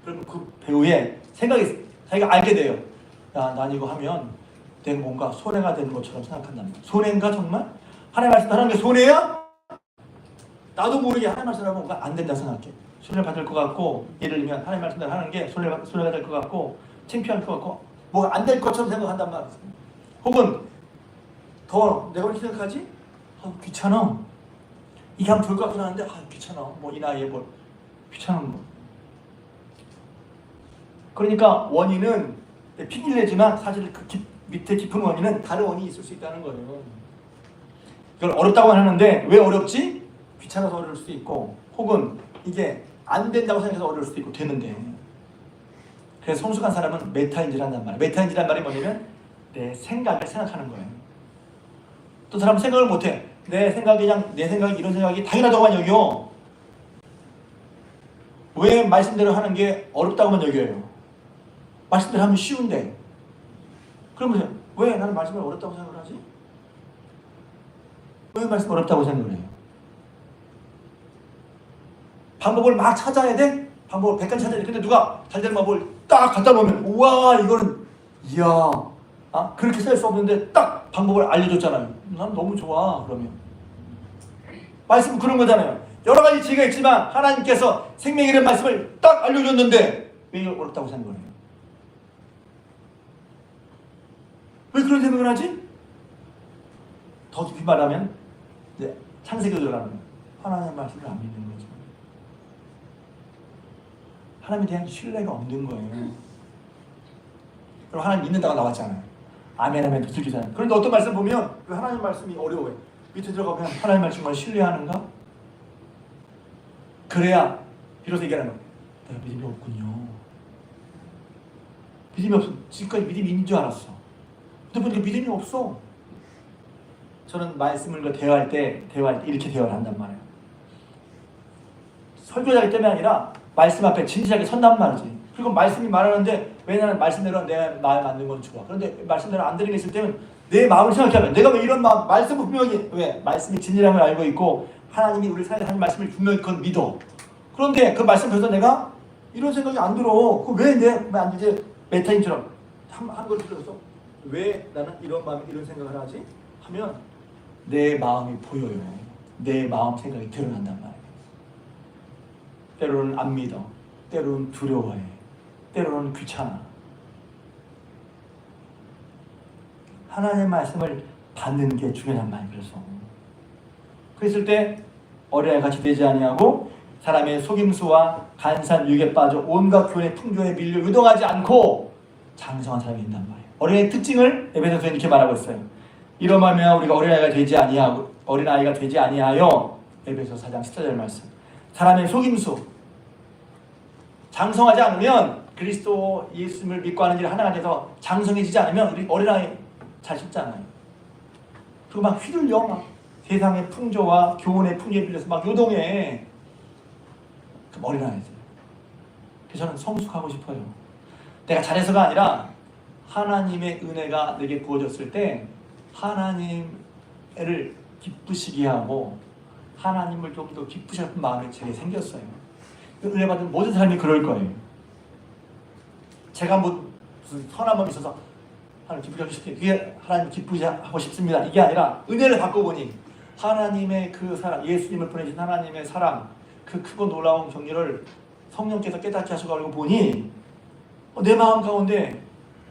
그러면 그 배우의 생각이 자기가 알게 돼요. 난 이거 하면 내가 뭔가 손해가 되는 것처럼 생각한단 말이야. 손해인가 정말? 하나님 말씀하는 게 손해야? 나도 모르게 하나님 말씀하면 뭔가 안 된다 생각해. 손해를 받을 것 같고 예를 들면 하나님 말씀대로 하는 게 손해가 될 것 같고 창피할 것 같고 뭐가 안 될 것처럼 생각한단 말이야. 혹은 더 내가 왜 이렇게 생각하지? 귀찮아. 이게 하면 좋을 것 같긴 하는데 귀찮아. 뭐 이 나이에 뭘 귀찮은 거. 그러니까 원인은 핑계를 내지만 사실 그 밑에 깊은 원인은 다른 원인이 있을 수 있다는 거예요. 이걸 어렵다고 하는데 왜 어렵지? 귀찮아서 어려울 수도 있고, 혹은 이게 안 된다고 생각해서 어려울 수도 있고 되는데, 그래서 성숙한 사람은 메타인지란단 말이에요. 메타인지란 말이 뭐냐면 내 생각을 생각하는 거예요. 또 사람은 생각을 못해. 내 생각이 이런 생각이 당연하다고만 여겨. 왜 말씀대로 하는 게 어렵다고만 여겨요? 말씀대로 하면 쉬운데. 그러면 왜 나는 말씀을 어렵다고 생각을 하지? 왜 말씀 어렵다고 생각을 해요? 방법을 막 찾아야 돼? 방법을 100가지 찾아야 돼. 근데 누가 잘 되는 방법을 딱 갖다 놓으면 우와 이거는 이야 그렇게 살 수 없는데 딱 방법을 알려줬잖아요. 난 너무 좋아. 그러면 말씀은 그런 거잖아요. 여러 가지 지혜가 있지만 하나님께서 생명이라는 말씀을 딱 알려줬는데 왜 이걸 어렵다고 생각을 해요? 왜 그런 생각을 하지? 더 깊이 말하면 이제 창세기로 들어가면 하나님의 말씀을 안 믿는 거죠. 하나님에 대한 신뢰가 없는 거예요. 그럼 하나님 믿는다가 나왔잖아요. 아멘 아멘 두들기잖아요. 그런데 어떤 말씀 보면 왜 하나님 말씀이 어려워요? 밑에 들어가면 하나님 말씀을 신뢰하는가? 그래야 비로소 얘기하는 거예요. 내가 믿음이 없군요. 믿음이 없어. 지금까지 믿음이 있는 줄 알았어. 근데 보니까 믿음이 없어. 저는 말씀을 대화할 때 이렇게 대화를 한단 말이에요. 설교자이기 때문에 아니라 말씀 앞에 진지하게 선단 말이지. 그리고 말씀이 말하는데 왜 나는 말씀대로 내 마음에 맞는 건 좋아. 그런데 말씀대로 안 되는 게 있을 때는 내 마음을 생각하면 내가 왜 이런 마음, 말씀은 분명히 왜 말씀이 진리라는 걸 알고 있고 하나님이 우리 사이에 하는 말씀을 분명히 그건 믿어. 그런데 그 말씀 배워서 내가 이런 생각이 안 들어. 그 왜 안 되지? 메타인처럼 한 걸 들어서 왜 나는 이런 마음에 이런 생각을 하지? 하면 내 마음이 보여요. 내 마음 생각이 드러난단 말이에요. 때로는 안 믿어. 때로는 두려워해. 때로는 귀찮아. 하나님의 말씀을 받는 게 중요한 말이에요. 그랬을 때 어린아이같이 되지 아니하고 사람의 속임수와 간산 유혹에 빠져 온갖 교훈의 풍조에 밀려 유동하지 않고 장성한 사람이 있단 말이에요. 어린아이의 특징을 에베소서에 이렇게 말하고 있어요. 이러면 우리가 어린아이가 되지 아니하여 에베소 4장 14절 말씀. 사람의 속임수 장성하지 않으면 그리스도 예수님을 믿고 하는 일 하나가 돼서 장성해지지 않으면 우리 어린아이 잘 쉽잖아요. 그리고 막 휘둘려 막 세상의 풍조와 교훈의 풍조에 빌려서 막 요동해. 그럼 어린아이지. 그래서 저는 성숙하고 싶어요. 내가 잘해서가 아니라 하나님의 은혜가 내게 부어졌을 때 하나님을 기쁘시게 하고 하나님을 좀 더 기쁘게 하는 마음이 제게 생겼어요. 은혜 받은 모든 사람이 그럴 거예요. 제가 무슨 선한 마음이 있어서 하나님 기쁘게 하고 싶대. 그게 하나님 기쁘게 하고 싶습니다. 이게 아니라 은혜를 받고 보니 하나님의 그 사랑, 예수님을 보내신 하나님의 사랑, 그 크고 놀라운 정리를 성령께서 깨닫게 하셔가지고 보니 내 마음 가운데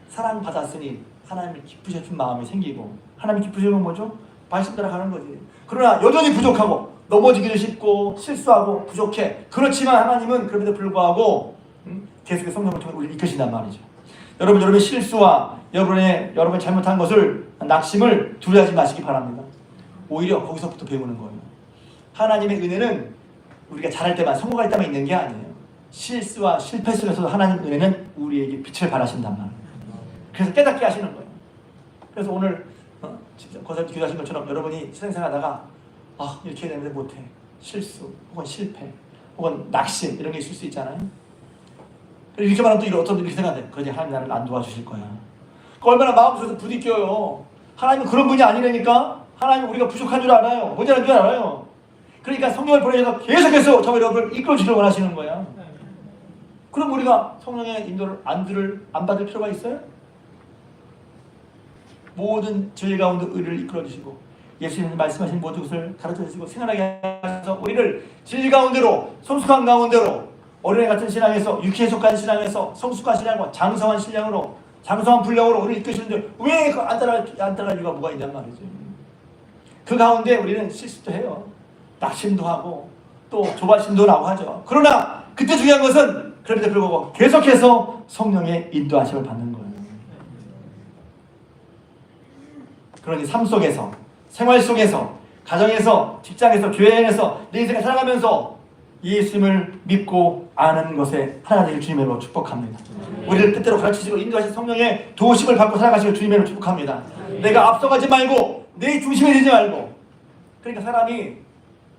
사랑받았으니 하나님을 기쁘게 해준 마음이 생기고 하나님 기쁘시면 뭐죠? 말씀 따라가는 거지. 그러나 여전히 부족하고 넘어지기도 쉽고 실수하고 부족해. 그렇지만 하나님은 그럼에도 불구하고 계속해서 성령을 통해 우리를 이끄신단 말이죠. 여러분의 실수와 여러분이 잘못한 것을 낙심을 두려워하지 마시기 바랍니다. 오히려 거기서부터 배우는 거예요. 하나님의 은혜는 우리가 잘할 때만 성공할 때만 있는 게 아니에요. 실수와 실패 속에서도 하나님의 은혜는 우리에게 빛을 발하신단 말이에요. 그래서 깨닫게 하시는 거예요. 그래서 오늘 거기서 기도하신 것처럼 여러분이 신앙생활하다가 이렇게 해야 되는데 못해. 실수 혹은 실패 혹은 낙심 이런 게 있을 수 있잖아요. 이렇게 말하면 또 어떤 이렇게 생각하는데 그러지 하나님 나를 안 도와주실 거야. 얼마나 마음속에서 부딪혀요. 하나님은 그런 분이 아니라니까. 하나님은 우리가 부족한 줄 알아요. 모자란 줄 알아요. 그러니까 성령을 보내셔서 계속해서 저와 여러분을 이끌어주시려고 원하시는 거야. 그럼 우리가 성령의 인도를 안 받을 필요가 있어요? 모든 죄 가운데 의를 이끌어주시고 예수님이 말씀하신 모든 것을 가르쳐주시고 생활하게 하셔서 우리를 진리 가운데로 성숙한 가운데로 어린애 같은 신앙에서 육체에 속한 신앙에서 성숙한 신앙으로 장성한 신앙으로 장성한 분량으로 우리를 이끄시는데 왜 안 따라갈 이유가 뭐가 있냔 말이죠. 그 가운데 우리는 실수도 해요. 낙심도 하고 또 조바심도 나고 하죠. 그러나 그때 중요한 것은 그럼에도 불구하고 계속해서 성령의 인도하심을 받는 거예요. 그러니 삶 속에서 생활 속에서 가정에서, 직장에서, 교회에서 내 인생을 살아가면서 예수님을 믿고 아는 것에 하나가 되길 주님의 이름으로 축복합니다. 우리를 뜻대로 가르치시고 인도하신 성령의 도우심을 받고 살아가시길 주님의 이름으로 축복합니다. 내가 앞서가지 말고 내 중심이 되지 말고. 그러니까 사람이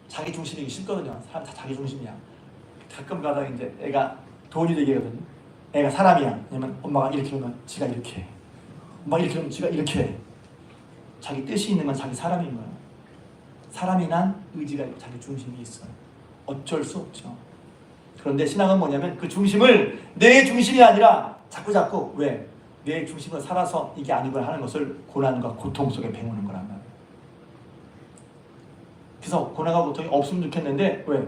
자기 중심이기 싫거든요. 사람 다 자기 중심이야. 가끔 가다 이제 애가 돈이 되게 하거든요. 애가 사람이야. 왜냐면 엄마가 이렇게 하면 지가 이렇게 해. 엄마가 이렇게 하면 지가 이렇게 해. 자기 뜻이 있는 건 자기 사람인 거예요. 사람이 난 의지가 있고 자기 중심이 있어요. 어쩔 수 없죠. 그런데 신앙은 뭐냐면 그 중심을 내 중심이 아니라 자꾸 왜? 내 중심을 살아서 이게 아니구나 하는 것을 고난과 고통 속에 배우는 거란 말이에요. 그래서 고난과 고통이 없으면 좋겠는데 왜?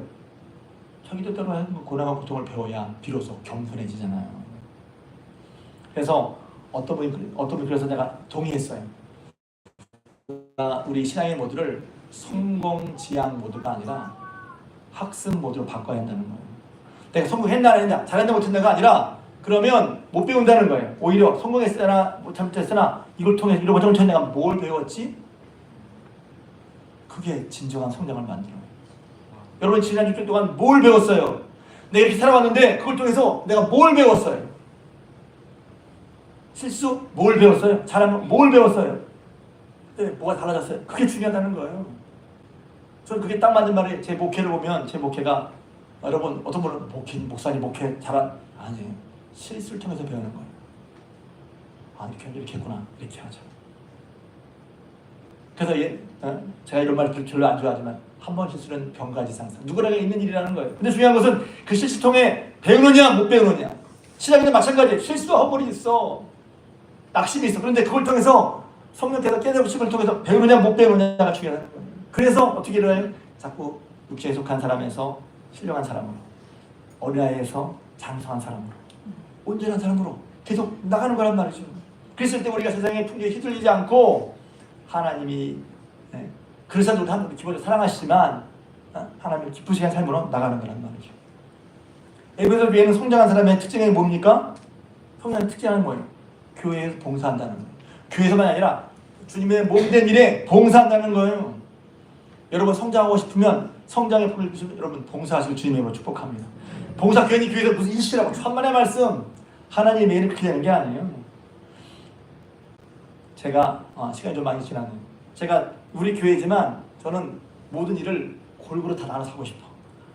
자기 뜻대로 고난과 고통을 배워야 비로소 겸손해지잖아요. 그래서 어떤 분이 그래서 내가 동의했어요. 우리 신앙의 모드를 성공지향 모드가 아니라 학습 모드로 바꿔야 한다는 거예요. 내가 성공했나 안 했나, 잘했나 못했나가 아니라 그러면 못 배운다는 거예요. 오히려 성공했으나 못했으나 이걸 통해서 이런 것을 통해서 내가 뭘 배웠지? 그게 진정한 성장을 만들어요. 여러분 지난 6주 동안 뭘 배웠어요? 내가 이렇게 살아왔는데 그걸 통해서 내가 뭘 배웠어요? 실수? 뭘 배웠어요? 잘하면 뭘 배웠어요? 그때 뭐가 달라졌어요? 그게 중요하다는 거예요. 저는 그게 딱 맞는 말이에요. 제 목회를 보면 제 목회가 여러분 어떤 분은 목사님 목회 잘한 아니에요. 실수를 통해서 배우는 거예요. 아 이렇게 했구나. 이렇게 하자. 그래서 제가 이런 말 별로 안 좋아하지만 한 번 실수는 병가지상사. 누구에게 있는 일이라는 거예요. 근데 중요한 것은 그 실수 통해 배우느냐 못 배우느냐. 신앙에도 마찬가지예요. 실수와 허물이 있어. 낙심이 있어. 그런데 그걸 통해서 성령께서 깨달으심을 통해서 배우느냐 못 배우느냐가 중요하다는 거예요. 그래서 어떻게 일어나요? 자꾸 육체에 속한 사람에서 신령한 사람으로, 어린아이에서 장성한 사람으로, 온전한 사람으로 계속 나가는 거란 말이죠. 그랬을 때 우리가 세상의 풍조에 휘둘리지 않고 하나님이 그래서 우리 하나님을 기본적으로 사랑하시지만 하나님을 기쁘시게 삶으로 나가는 거란 말이죠. 에베소 교회는 성장한 사람의 특징이 뭡니까? 성장의 특징은 뭐예요? 교회에서 봉사한다는 거예요. 교회에서만 아니라 주님의 몸된 일에 봉사한다는 거예요. 여러분 성장하고 싶으면 성장의 품을 주시면 여러분 봉사하시고 주님의 이름으로 축복합니다. 봉사 괜히 교회에서 무슨 일시라고 천만의 말씀. 하나님의 일은 그렇게 되는 게 아니에요. 제가 시간이 좀 많이 지났네요. 제가 우리 교회지만 저는 모든 일을 골고루 다 나눠서 하고 싶어.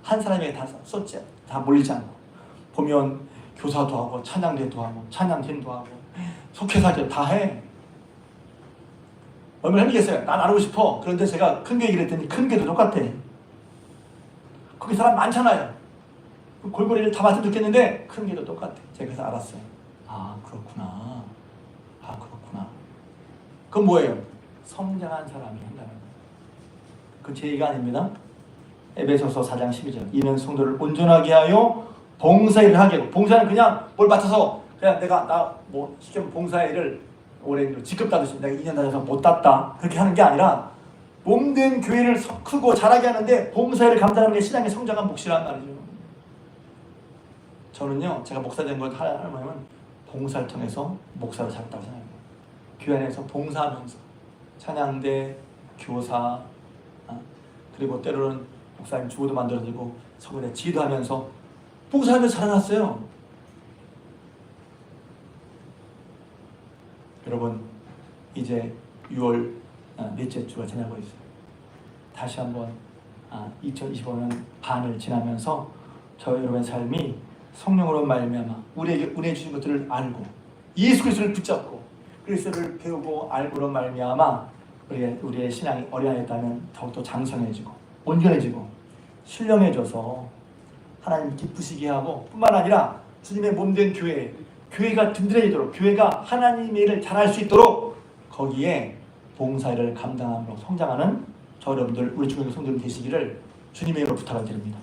한 사람에게 다 쏟지, 다 몰리지 않고. 보면 교사도 하고 찬양대도 하고 찬양팀도 하고 속회사도 다 해. 얼마나 힘들겠어요. 나 나누고 싶어. 그런데 제가 큰 교회 얘기를 했더니 큰 교회도 똑같아. 거기 사람 많잖아요. 골고루 일을 다 맡으면 좋겠는데 큰 교회도 똑같아. 제가 그래서 알았어요. 아 그렇구나. 아 그렇구나. 그건 뭐예요? 성장한 사람이 한다는 거예요. 그건 제 얘기가 아닙니다. 에베소서 4장 12절. 이는 성도를 온전하게 하여 봉사일을 하게 하고. 봉사는 그냥 뭘 맡아서 그냥 내가 시험 봉사일을 올해 직급 따듯이 내가 2년 다녀서 못 땄다 그렇게 하는 게 아니라 몸된 교회를 크고 잘하게 하는데 봉사일을 감당하는 게 신앙의 성장한 몫이란 말이죠. 저는요 제가 목사 된 걸 하려면 봉사를 통해서 목사로 살았다고 생각해요. 교회 안에서 봉사하면서 찬양대, 교사 그리고 때로는 목사님 주보도 만들어드리고 서울에 지도하면서 봉사하면서 자라났어요. 여러분 이제 6월 넷째 주가 지나고 있어요. 다시 한번 2025년 반을 지나면서 저 여러분의 삶이 성령으로 말미암아 우리에게 은혜 주신 것들을 알고 예수 그리스도를 붙잡고 그리스도를 배우고 알고로 말미암아 우리의 신앙이 어린아이였다면 더욱더 장성해지고 온전해지고 신령해져서 하나님 기쁘시게 하고 뿐만 아니라 주님의 몸된 교회가 든든해지도록 교회가 하나님의 일을 잘할 수 있도록 거기에 봉사일을 감당함으로 성장하는 저 여러분들 우리 중에 성도들 되시기를 주님의 이름으로 부탁을 드립니다.